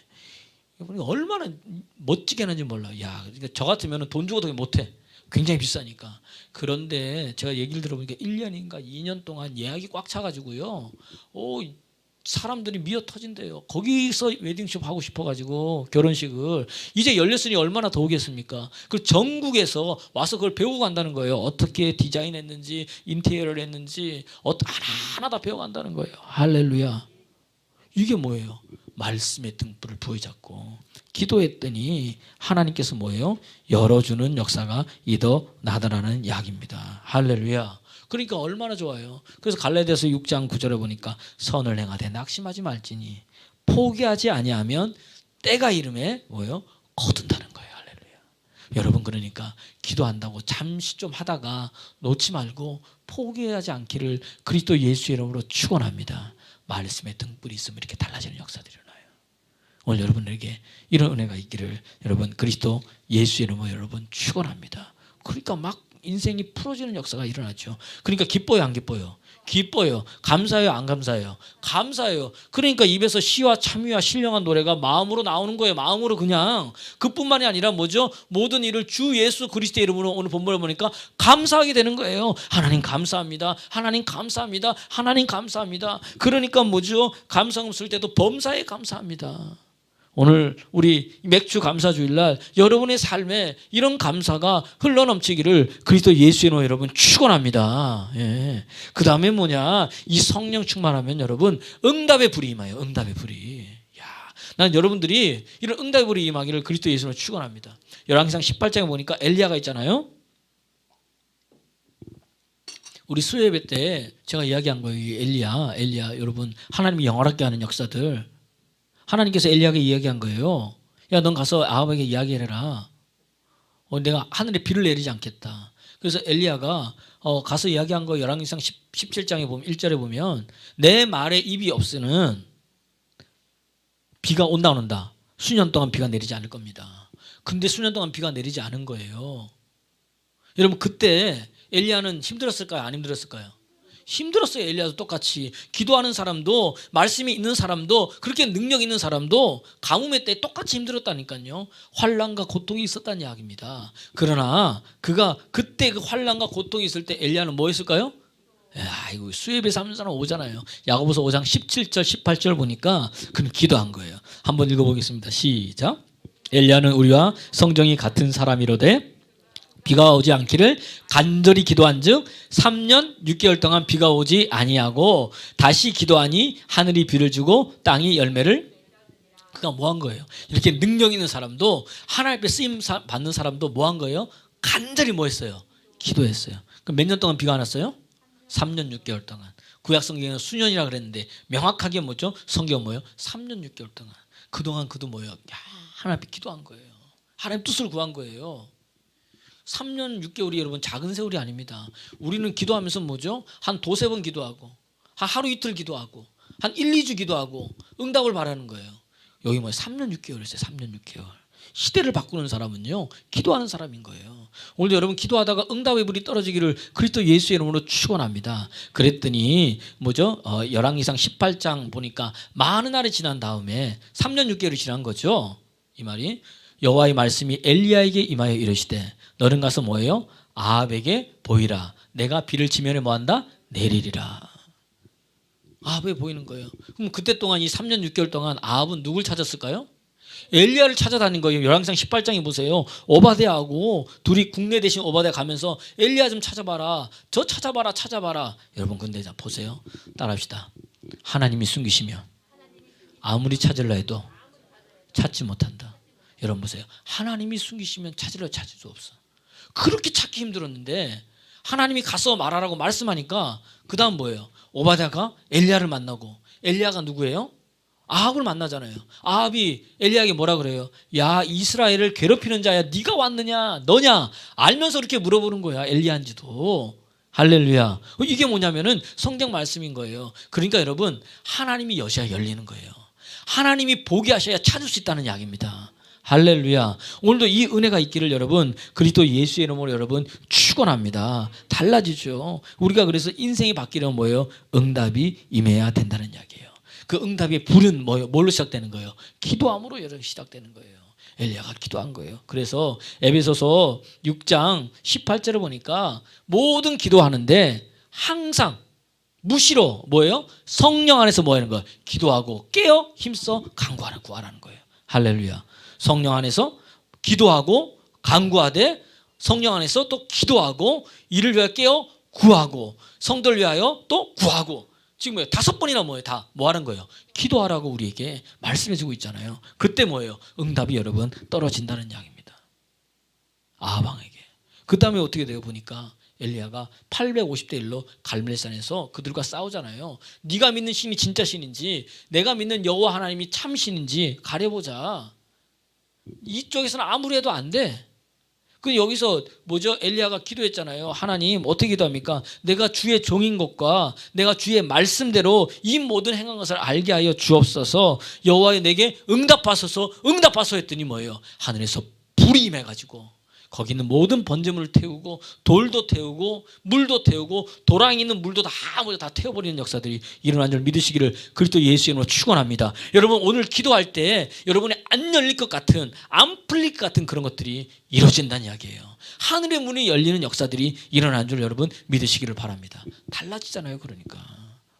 A: 이분이 얼마나 멋지게 하는지 몰라. 그러니까 저 같으면 돈 주고도 못해. 굉장히 비싸니까. 그런데 제가 얘기를 들어보니까 1년인가 2년 동안 예약이 꽉 차가지고요. 사람들이 미어 터진대요. 거기서 웨딩숍 하고 싶어가지고 결혼식을 이제 열렸으니 얼마나 더 오겠습니까? 그 전국에서 와서 그걸 배우고 간다는 거예요. 어떻게 디자인했는지, 인테리어를 했는지 하나하나 다 배워간다는 거예요. 할렐루야. 이게 뭐예요? 말씀의 등불을 부여잡고 기도했더니 하나님께서 뭐예요? 열어주는 역사가 일어나더라는 이야기입니다. 할렐루야. 그러니까 얼마나 좋아요. 그래서 갈라디아서 6장 9절에 보니까 선을 행하되 낙심하지 말지니 포기하지 아니하면 때가 이름에 뭐예요? 거둔다는 거예요. 할렐루야. 여러분, 그러니까 기도한다고 잠시 좀 하다가 놓지 말고 포기하지 않기를 그리스도 예수의 이름으로 축원합니다. 말씀의 등불이 있으면 이렇게 달라지는 역사들이 일어나요. 오늘 여러분에게 이런 은혜가 있기를 여러분 그리스도 예수의 이름으로 여러분 축원합니다. 그러니까 막 인생이 풀어지는 역사가 일어나죠. 그러니까 기뻐요, 안 기뻐요? 기뻐요. 감사해요, 안 감사해요? 감사해요. 그러니까 입에서 시와 참위와 신령한 노래가 마음으로 나오는 거예요. 마음으로 그냥. 그뿐만이 아니라 뭐죠? 모든 일을 주 예수 그리스도의 이름으로 오늘 본문을 보니까 감사하게 되는 거예요. 하나님 감사합니다. 하나님 감사합니다. 하나님 감사합니다. 그러니까 뭐죠? 감사금 쓸 때도 범사에 감사합니다. 오늘 우리 맥주 감사주일날 여러분의 삶에 이런 감사가 흘러넘치기를 그리스도 예수의 이름으로 여러분 축원합니다. 예. 그 다음에 뭐냐? 이 성령 충만하면 여러분 응답의 불이 임해요. 응답의 불이. 야, 난 여러분들이 이런 응답의 불이 임하기를 그리스도 예수로 축원합니다. 열왕기상 18장에 보니까 엘리야가 있잖아요. 우리 수요예배 때 제가 이야기한 거예요. 엘리야 여러분 하나님이 영원하게 하는 역사들. 하나님께서 엘리야에게 이야기한 거예요. 야, 넌 가서 아합에게 이야기해라. 내가 하늘에 비를 내리지 않겠다. 그래서 엘리야가 가서 이야기한 거 열왕기상 17장에 보면 1절에 보면 내 말에 입이 없으는 비가 온다 안 온다. 수년 동안 비가 내리지 않을 겁니다. 근데 수년 동안 비가 내리지 않은 거예요. 여러분 그때 엘리야는 힘들었을까요? 안 힘들었을까요? 힘들었어요. 엘리야도 똑같이. 기도하는 사람도 말씀이 있는 사람도 그렇게 능력 있는 사람도 가뭄의 때 똑같이 힘들었다니까요. 환난과 고통이 있었다는 이야기입니다. 그러나 그가 그때 그 환난과 고통이 있을 때 엘리야는 뭐 했을까요? 이거 수예배 삼는 사람 오잖아요. 야고보서 5장 17절 18절 보니까 그는 기도한 거예요. 한번 읽어보겠습니다. 시작. 엘리야는 우리와 성정이 같은 사람이로되 비가 오지 않기를 간절히 기도한즉 3년 6개월 동안 비가 오지 아니하고 다시 기도하니 하늘이 비를 주고 땅이 열매를. 그가 뭐 한 거예요? 이렇게 능력 있는 사람도 하나님 앞에 쓰임 받는 사람도 뭐 한 거예요? 간절히 뭐 했어요? 기도했어요. 그럼 몇 년 동안 비가 안 왔어요? 3년 6개월 동안. 구약 성경에는 수년이라 그랬는데 명확하게 뭐죠? 성경 뭐예요? 3년 6개월 동안. 그동안 그도 뭐예요? 하나님 앞에 기도한 거예요. 하나님 뜻을 구한 거예요. 3년 6개월이 여러분 작은 세월이 아닙니다. 우리는 기도하면서 뭐죠? 한 두세 번 기도하고 한 하루 이틀 기도하고 한 1, 2주 기도하고 응답을 바라는 거예요. 여기 뭐 3년 6개월이었어요. 3년 6개월. 시대를 바꾸는 사람은요 기도하는 사람인 거예요. 오늘도 여러분 기도하다가 응답의 불이 떨어지기를 그리스도 예수의 이름으로 축원합니다. 그랬더니 뭐죠? 열왕기상 18장 보니까 많은 날이 지난 다음에 3년 6개월이 지난 거죠. 이 말이 여호와의 말씀이 엘리야에게 임하여 이르시되 너는 가서 뭐예요? 아합에게 보이라. 내가 비를 지면에 뭐한다? 내리리라. 아합에 보이는 거예요. 그럼 그때 동안 이 3년 6개월 동안 아합은 누굴 찾았을까요? 엘리야를 찾아다닌 거예요. 열왕기상 18장에 보세요. 오바댜하고 둘이 국내 대신 오바댜 가면서 엘리야 좀 찾아봐라. 저 찾아봐라. 여러분 근데 자 보세요. 따라합시다. 하나님이 숨기시면 아무리 찾으려 해도 찾지 못한다. 여러분 보세요. 하나님이 숨기시면 찾을 수 없어. 그렇게 찾기 힘들었는데 하나님이 가서 말하라고 말씀하니까 그 다음 뭐예요? 오바댜가 엘리야를 만나고 엘리야가 누구예요? 아합을 만나잖아요. 아합이 엘리야에게 뭐라 그래요? 야 이스라엘을 괴롭히는 자야 네가 왔느냐 너냐 알면서 그렇게 물어보는 거야. 엘리야인지도. 할렐루야. 이게 뭐냐면은 성경 말씀인 거예요. 그러니까 여러분 하나님이 여셔야 열리는 거예요. 하나님이 보게 하셔야 찾을 수 있다는 이야기입니다. 할렐루야. 오늘도 이 은혜가 있기를 여러분 그리스도 예수의 이름으로 여러분 축원합니다. 달라지죠. 우리가 그래서 인생이 바뀌려면 뭐예요? 응답이 임해야 된다는 이야기예요. 그 응답의 불은 뭐예요? 뭘로 시작되는 거예요? 기도함으로 여러분 시작되는 거예요. 엘리야가 기도한 거예요. 그래서 에베소서 6장 18절을 보니까 모든 기도하는데 항상 무시로 뭐예요? 성령 안에서 뭐 하는 거예요? 기도하고 깨어 힘써 간구하라 구하라는 거예요. 할렐루야. 성령 안에서 기도하고 간구하되 성령 안에서 또 기도하고 이를 위하여 깨어 구하고 성도를 위하여 또 구하고 지금 뭐예요? 5번이나 뭐예요? 다 뭐 하는 거예요? 기도하라고 우리에게 말씀해 주고 있잖아요. 그때 뭐예요? 응답이 여러분 떨어진다는 이야기입니다. 아방에게. 그 다음에 어떻게 돼요? 보니까 엘리야가 850대 1로 갈멜산에서 그들과 싸우잖아요. 네가 믿는 신이 진짜 신인지 내가 믿는 여호와 하나님이 참 신인지 가려보자. 이쪽에서는 아무리 해도 안 돼. 그 여기서 뭐죠? 엘리야가 기도했잖아요. 하나님 어떻게 기도합니까? 내가 주의 종인 것과 내가 주의 말씀대로 이 모든 행한 것을 알게 하여 주옵소서. 여호와여 내게 응답하소서. 응답하소서 했더니 뭐예요? 하늘에서 불이 임해가지고 거기 있는 모든 번제물을 태우고 돌도 태우고 물도 태우고 도랑이 있는 물도 다 태워버리는 역사들이 일어난 줄 믿으시기를 그리스도 예수의 이름으로 축원합니다. 여러분 오늘 기도할 때 여러분이 안 열릴 것 같은 안 풀릴 것 같은 그런 것들이 이루어진다는 이야기예요. 하늘의 문이 열리는 역사들이 일어난 줄 여러분 믿으시기를 바랍니다. 달라지잖아요. 그러니까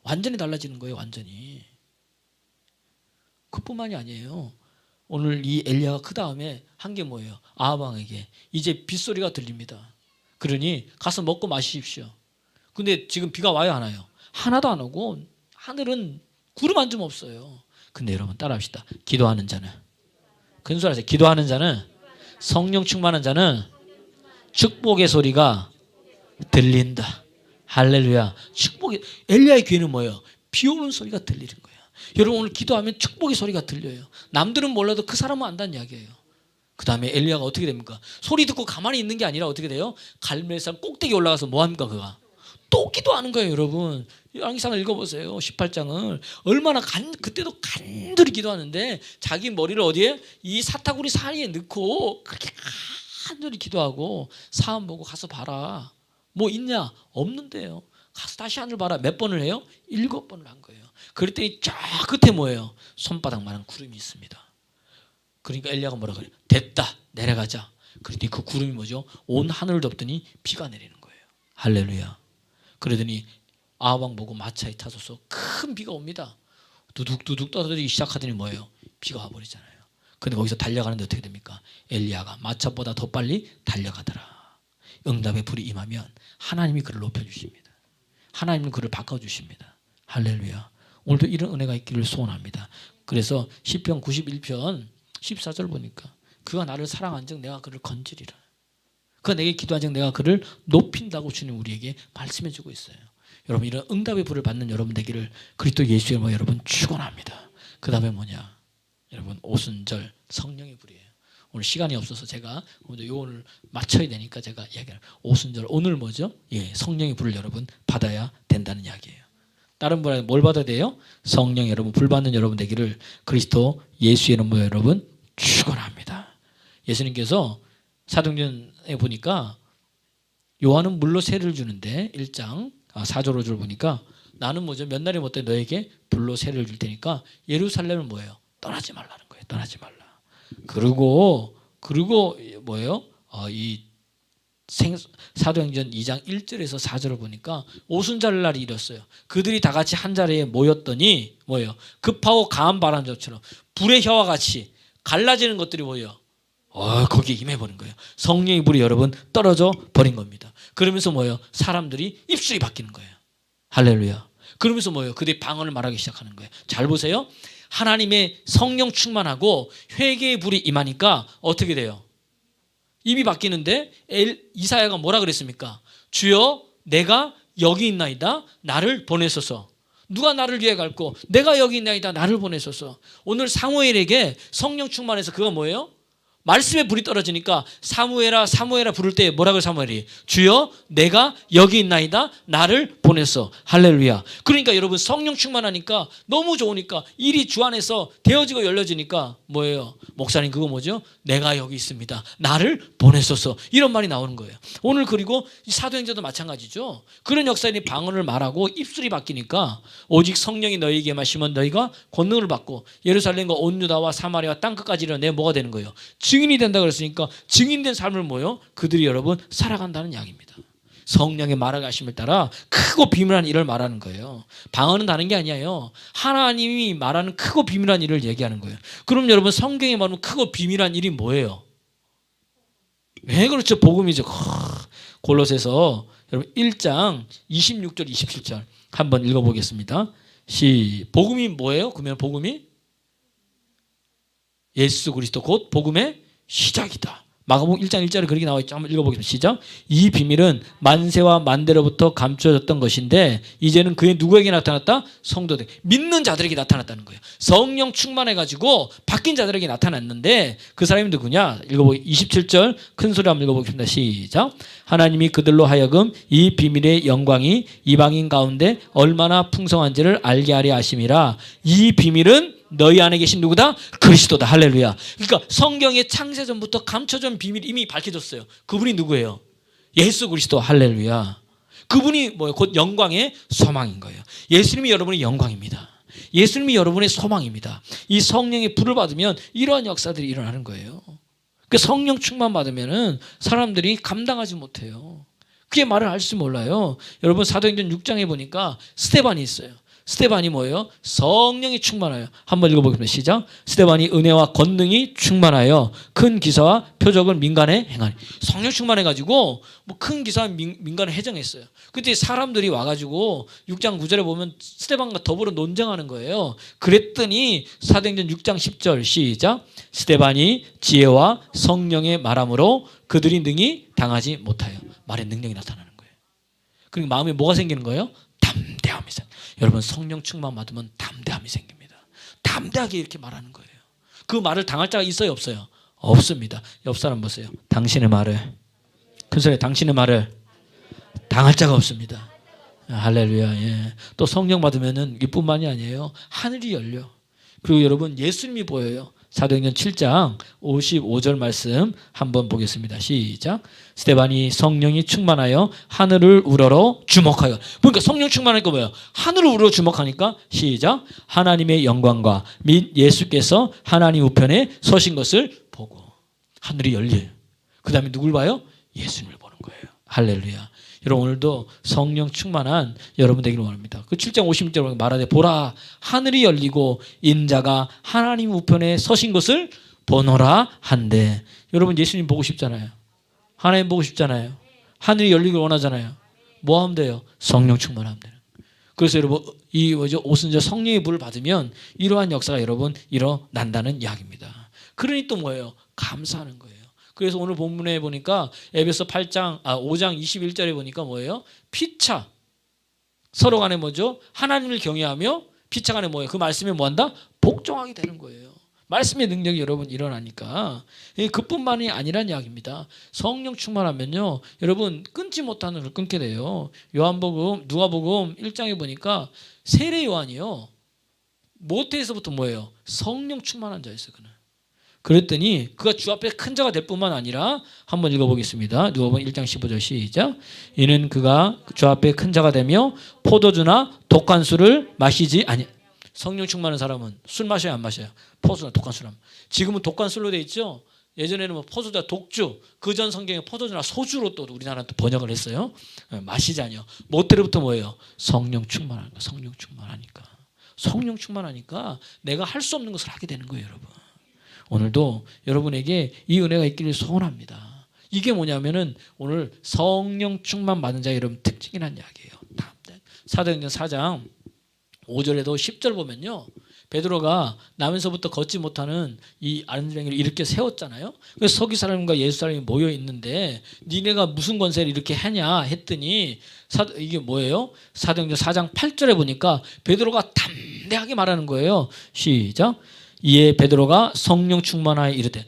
A: 완전히 달라지는 거예요. 완전히. 그뿐만이 아니에요. 오늘 이 엘리야가 그 다음에 한 게 뭐예요? 아하방에게 이제 빗소리가 들립니다. 그러니 가서 먹고 마시십시오. 근데 지금 비가 와요 안 와요? 하나도 안 오고 하늘은 구름 한 점 없어요. 근데 여러분 따라합시다. 기도하는 자는 큰 소리 하세요. 기도하는 자는 성령 충만한 자는 축복의 소리가 들린다. 할렐루야. 축복의 엘리야의 귀에는 뭐예요? 비 오는 소리가 들리는 거예요. 여러분 오늘 기도하면 축복의 소리가 들려요. 남들은 몰라도 그 사람은 안다는 이야기예요. 그 다음에 엘리야가 어떻게 됩니까? 소리 듣고 가만히 있는 게 아니라 어떻게 돼요? 갈멜산 꼭대기 올라가서 뭐합니까? 그가 또 기도하는 거예요. 여러분 열왕기상을 읽어보세요. 18장을 얼마나 그때도 간절히 기도하는데 자기 머리를 어디에? 이 사타구니 사이에 넣고 그렇게 간절히 기도하고 사람 보고 가서 봐라. 뭐 있냐? 없는데요. 가서 다시 하늘 봐라. 몇 번을 해요? 7번을 한 거예요. 그랬더니 쫙 끝에 뭐예요? 손바닥만한 구름이 있습니다. 그러니까 엘리야가 뭐라 그래요? 됐다 내려가자. 그랬더니 그 구름이 뭐죠? 온 하늘을 덮더니 비가 내리는 거예요. 할렐루야. 그러더니 아합 보고 마차에 타서서 큰 비가 옵니다. 두둑두둑 떨어지기 시작하더니 뭐예요? 비가 와버리잖아요. 근데 거기서 달려가는데 어떻게 됩니까? 엘리야가 마차보다 더 빨리 달려가더라. 응답의 불이 임하면 하나님이 그를 높여주십니다. 하나님은 그를 바꿔주십니다. 할렐루야. 오늘도 이런 은혜가 있기를 소원합니다. 그래서 시편 91편 14절 보니까 그가 나를 사랑한 즉 내가 그를 건지리라. 그가 내게 기도한 즉 내가 그를 높인다고 주님 우리에게 말씀해 주고 있어요. 여러분 이런 응답의 불을 받는 여러분 되기를 그리스도 예수의 이름으로 여러분 축원합니다. 그 다음에 뭐냐? 여러분 오순절 성령의 불이에요. 오늘 시간이 없어서 제가 오늘 요원을 맞춰야 되니까 제가 이야기를 오순절 오늘 뭐죠? 예, 성령의 불을 여러분 받아야 된다는 이야기예요. 다른 분에게 뭘 받아야 돼요? 성령 여러분 불 받는 여러분 되기를 그리스도 예수의 이름으로 여러분 축원합니다. 예수님께서 사도행전에 보니까 요한은 물로 세를 주는데 1장 4절 5절 보니까 나는 뭐죠? 몇 날이 못돼 너에게 불로 세를 줄 테니까 예루살렘은 뭐예요? 떠나지 말라는 거예요. 떠나지 말라. 그리고 뭐예요? 이 사도행전 2장 1절에서 4절을 보니까 오순절 날이 이뤘어요. 그들이 다 같이 한 자리에 모였더니 뭐예요? 급하고 강한 바람처럼 불의 혀와 같이 갈라지는 것들이 뭐예요? 거기에 임해버린 거예요. 성령의 불이 여러분 떨어져 버린 겁니다. 그러면서 뭐예요? 사람들이 입술이 바뀌는 거예요. 할렐루야. 그러면서 뭐예요? 그들이 방언을 말하기 시작하는 거예요. 잘 보세요. 하나님의 성령 충만하고 회개의 불이 임하니까 어떻게 돼요? 입이 바뀌는데 이사야가 뭐라 그랬습니까? 주여 내가 여기 있나이다 나를 보내소서. 누가 나를 위해 갈고 내가 여기 있나이다 나를 보내소서. 오늘 사무엘에게 성령 충만해서 그거 뭐예요? 말씀의 불이 떨어지니까 사무엘아 사무엘아 부를 때 뭐라고 사무엘이? 주여 내가 여기 있나이다 나를 보냈어. 할렐루야. 그러니까 여러분 성령 충만하니까 너무 좋으니까 일이 주 안에서 되어지고 열려지니까 뭐예요? 목사님 그거 뭐죠? 내가 여기 있습니다 나를 보냈었어. 이런 말이 나오는 거예요. 오늘 그리고 사도행전도 마찬가지죠. 그런 역사인이 방언을 말하고 입술이 바뀌니까 오직 성령이 너희에게 마시면 너희가 권능을 받고 예루살렘과 온 유다와 사마리아 땅끝까지 이르러 내 뭐가 되는 거예요? 증인이 된다 그랬으니까 증인된 삶을 뭐요? 그들이 여러분 살아간다는 이야기입니다. 성령의 말하심을 따라 크고 비밀한 일을 말하는 거예요. 방언은 다른 게 아니에요. 하나님이 말하는 크고 비밀한 일을 얘기하는 거예요. 그럼 여러분 성경에 말하는 크고 비밀한 일이 뭐예요? 왜 그렇죠? 복음이죠. 골로새서 여러분 1장 26절 27절 한번 읽어보겠습니다. 복음이 뭐예요? 그러면 복음이 예수 그리스도 곧 복음의 시작이다. 마가복음 1장 1절에 그렇게 나와 있죠. 한번 읽어보겠습니다. 시작. 이 비밀은 만세와 만대로부터 감춰졌던 것인데 이제는 그의 누구에게 나타났다? 성도들, 믿는 자들에게 나타났다는 거예요. 성령 충만해가지고 바뀐 자들에게 나타났는데 그 사람이 누구냐? 27절 큰 소리 한번 읽어보겠습니다. 시작. 하나님이 그들로 하여금 이 비밀의 영광이 이방인 가운데 얼마나 풍성한지를 알게 하려 하심이라. 이 비밀은 너희 안에 계신 누구다? 그리스도다. 할렐루야. 그러니까 성경의 창세전부터 감춰진 비밀이 이미 밝혀졌어요. 그분이 누구예요? 예수 그리스도. 할렐루야. 그분이 뭐예요? 곧 영광의 소망인 거예요. 예수님이 여러분의 영광입니다. 예수님이 여러분의 소망입니다. 이 성령의 불을 받으면 이러한 역사들이 일어나는 거예요. 그 성령 충만 받으면은 사람들이 감당하지 못해요. 그게 말을 할 줄 몰라요. 여러분 사도행전 6장에 보니까 스데반이 있어요. 스데반이 뭐예요? 성령이 충만하여. 한번 읽어보겠습니다. 시작. 스데반이 은혜와 권능이 충만하여 큰 기사와 표적을 민간에 행하니. 성령 충만해가지고 뭐 큰 기사와 민간에 해정했어요. 그때 사람들이 와가지고 6장 9절에 보면 스데반과 더불어 논쟁하는 거예요. 그랬더니 사도행전 6장 10절 시작. 스데반이 지혜와 성령의 말함으로 그들이 능히 당하지 못하여. 말의 능력이 나타나는 거예요. 그러니까 마음에 뭐가 생기는 거예요? 담대함이 생겨요. 여러분 성령 충만 받으면 담대함이 생깁니다. 담대하게 이렇게 말하는 거예요. 그 말을 당할 자가 있어요? 없어요? 없습니다. 옆 사람 보세요. 당신의 말을, 큰 소리에 당신의 말을 당할 자가 없습니다. 할렐루야. 예. 또 성령 받으면은 이뿐만이 아니에요. 하늘이 열려. 그리고 여러분 예수님이 보여요. 사도행전 7장 55절 말씀 한번 보겠습니다. 시작. 스데반이 성령이 충만하여 하늘을 우러러 주목하여. 그러니까 성령 충만하니까 뭐예요? 하늘을 우러러 주목하니까 시작. 하나님의 영광과 및 예수께서 하나님 우편에 서신 것을 보고. 하늘이 열려요. 그 다음에 누굴 봐요? 예수님을 보는 거예요. 할렐루야. 여러분 오늘도 성령 충만한 여러분 되기를 원합니다. 그 7장 56절 말하되 보라 하늘이 열리고 인자가 하나님 우편에 서신 것을 보노라 한데. 여러분 예수님 보고 싶잖아요. 하나님 보고 싶잖아요. 하늘이 열리길 원하잖아요. 뭐 하면 돼요? 성령 충만하면 돼요. 그래서 여러분 이 오순절 성령의 불을 받으면 이러한 역사가 여러분 일어난다는 이야기입니다. 그러니 또 뭐예요? 감사하는 거예요. 그래서 오늘 본문에 보니까 에베소 5장 21절에 보니까 뭐예요? 피차. 서로 간에 뭐죠? 하나님을 경외하며 피차 간에 뭐예요? 그 말씀에 뭐한다? 복종하게 되는 거예요. 말씀의 능력이 여러분 일어나니까. 그뿐만이 아니란 이야기입니다. 성령 충만하면요. 여러분 끊지 못하는 걸 끊게 돼요. 누가복음 1장에 보니까 세례 요한이요. 모태에서부터 뭐예요? 성령 충만한 자였어요. 그는. 그랬더니 그가 주 앞에 큰 자가 될 뿐만 아니라 한번 읽어보겠습니다. 누가복음 1장 15절 시작. 이는 그가 주 앞에 큰 자가 되며 포도주나 독한 술을 마시지 아니. 성령 충만한 사람은 술 마셔요 안 마셔요? 포도주나 독한 술. 지금은 독한 술로 돼 있죠. 예전에는 뭐 포도주나 독주, 그전 성경에 포도주나 소주로 또 우리나라는 또 번역을 했어요. 마시자뇨. 모태로부터 뭐예요? 성령 충만한 거. 성령 충만하니까. 성령 충만하니까 내가 할 수 없는 것을 하게 되는 거예요, 여러분. 오늘도 여러분에게 이 은혜가 있기를 소원합니다. 이게 뭐냐면은 오늘 성령 충만 받은 자의 여러분 특징이라는 이야기예요. 사도행전 4장 5절에도 10절 보면요. 베드로가 나면서부터 걷지 못하는 이 아른드랭이를 일으켜 세웠잖아요. 그래서 서기 사람과 예수 사람이 모여 있는데 니네가 무슨 권세를 이렇게 하냐 했더니 이게 뭐예요? 사도행전 4장 8절에 보니까 베드로가 담대하게 말하는 거예요. 시작. 이에 베드로가 성령 충만하여 이르되.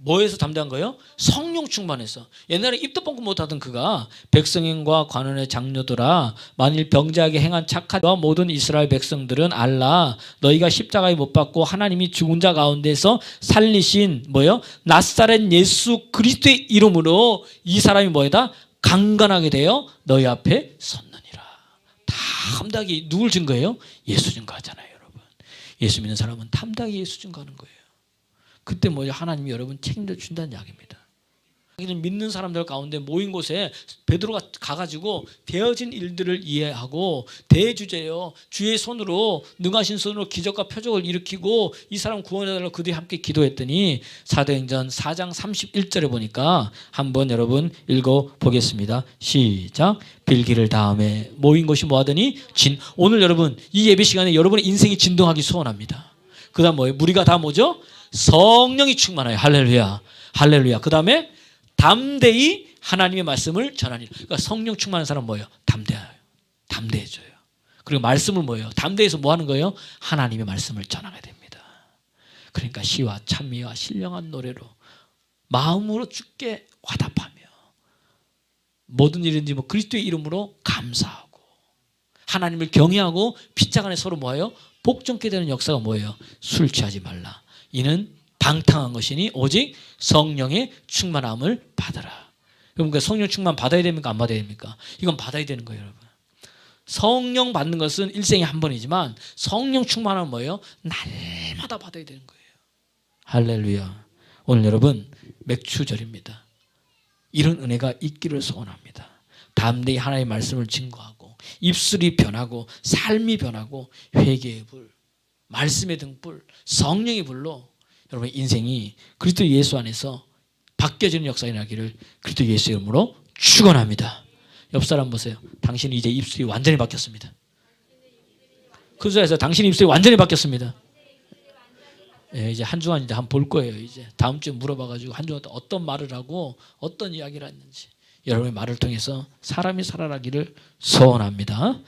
A: 뭐에서 담대한 거예요? 성령 충만해서. 옛날에 입도 뻥긋 못하던 그가 백성인과 관원의 장로들아 만일 병자에게 행한 착한 와 모든 이스라엘 백성들은 알라 너희가 십자가에 못 박고 하나님이 죽은 자 가운데서 살리신 뭐예요? 낫사렛 예수 그리스도의 이름으로 이 사람이 뭐이다? 강건하게 되어 너희 앞에 섰느니라. 담대하게 누굴 증거해요? 예수 증거하잖아요. 예수 믿는 사람은 담대하게 예수 증거하는 거예요. 그때 뭐죠? 하나님이 여러분 책임져 준다는 이야기입니다. 믿는 사람들 가운데 모인 곳에 베드로가 가가지고 되어진 일들을 이해하고 대주제요 주의 손으로 능하신 손으로 기적과 표적을 일으키고 이 사람 구원해달라고 그들이 함께 기도했더니 사도행전 4장 31절에 보니까 한번 여러분 읽어보겠습니다. 시작. 빌기를 다음에 모인 곳이 뭐하더니 오늘 여러분 이 예배 시간에 여러분의 인생이 진동하기 소원합니다. 그 다음 뭐예요? 우리가 다 뭐죠? 성령이 충만하여 할렐루야 할렐루야. 그 다음에 담대히 하나님의 말씀을 전하니. 그러니까 성령 충만한 사람 뭐예요? 담대해져요. 그리고 말씀을 뭐예요? 담대해서 뭐 하는 거예요? 하나님의 말씀을 전하게 됩니다. 그러니까 시와 찬미와 신령한 노래로 마음으로 주께 화답하며 모든 일인지 뭐 그리스도의 이름으로 감사하고 하나님을 경외하고 핏짝 안에 서로 뭐예요? 복종케 되는 역사가 뭐예요? 술 취하지 말라. 이는 방탕한 것이니 오직 성령의 충만함을 받으라. 그러니까 성령 충만 받아야 됩니까? 안 받아야 됩니까? 이건 받아야 되는 거예요, 여러분. 성령 받는 것은 일생에 한 번이지만 성령 충만함은 뭐예요? 날마다 받아야 되는 거예요. 할렐루야. 오늘 여러분 맥추절입니다. 이런 은혜가 있기를 소원합니다. 담대히 하나님의 말씀을 증거하고 입술이 변하고 삶이 변하고 회개의 불, 말씀의 등불, 성령의 불로 여러분의 인생이 그리스도 예수 안에서 바뀌어지는 역사가 일어나기를 그리스도 예수 이름으로 축원합니다. 옆 사람 보세요. 당신이 이제 입술이 완전히 바뀌었습니다. 그 소리에서 당신 입술이 완전히 바뀌었습니다. 예, 이제 한 주간 이제 한번 볼 거예요. 이제 다음 주에 물어봐가지고 한 주간 어떤 말을 하고 어떤 이야기를 했는지 여러분의 말을 통해서 사람이 살아나기를 소원합니다.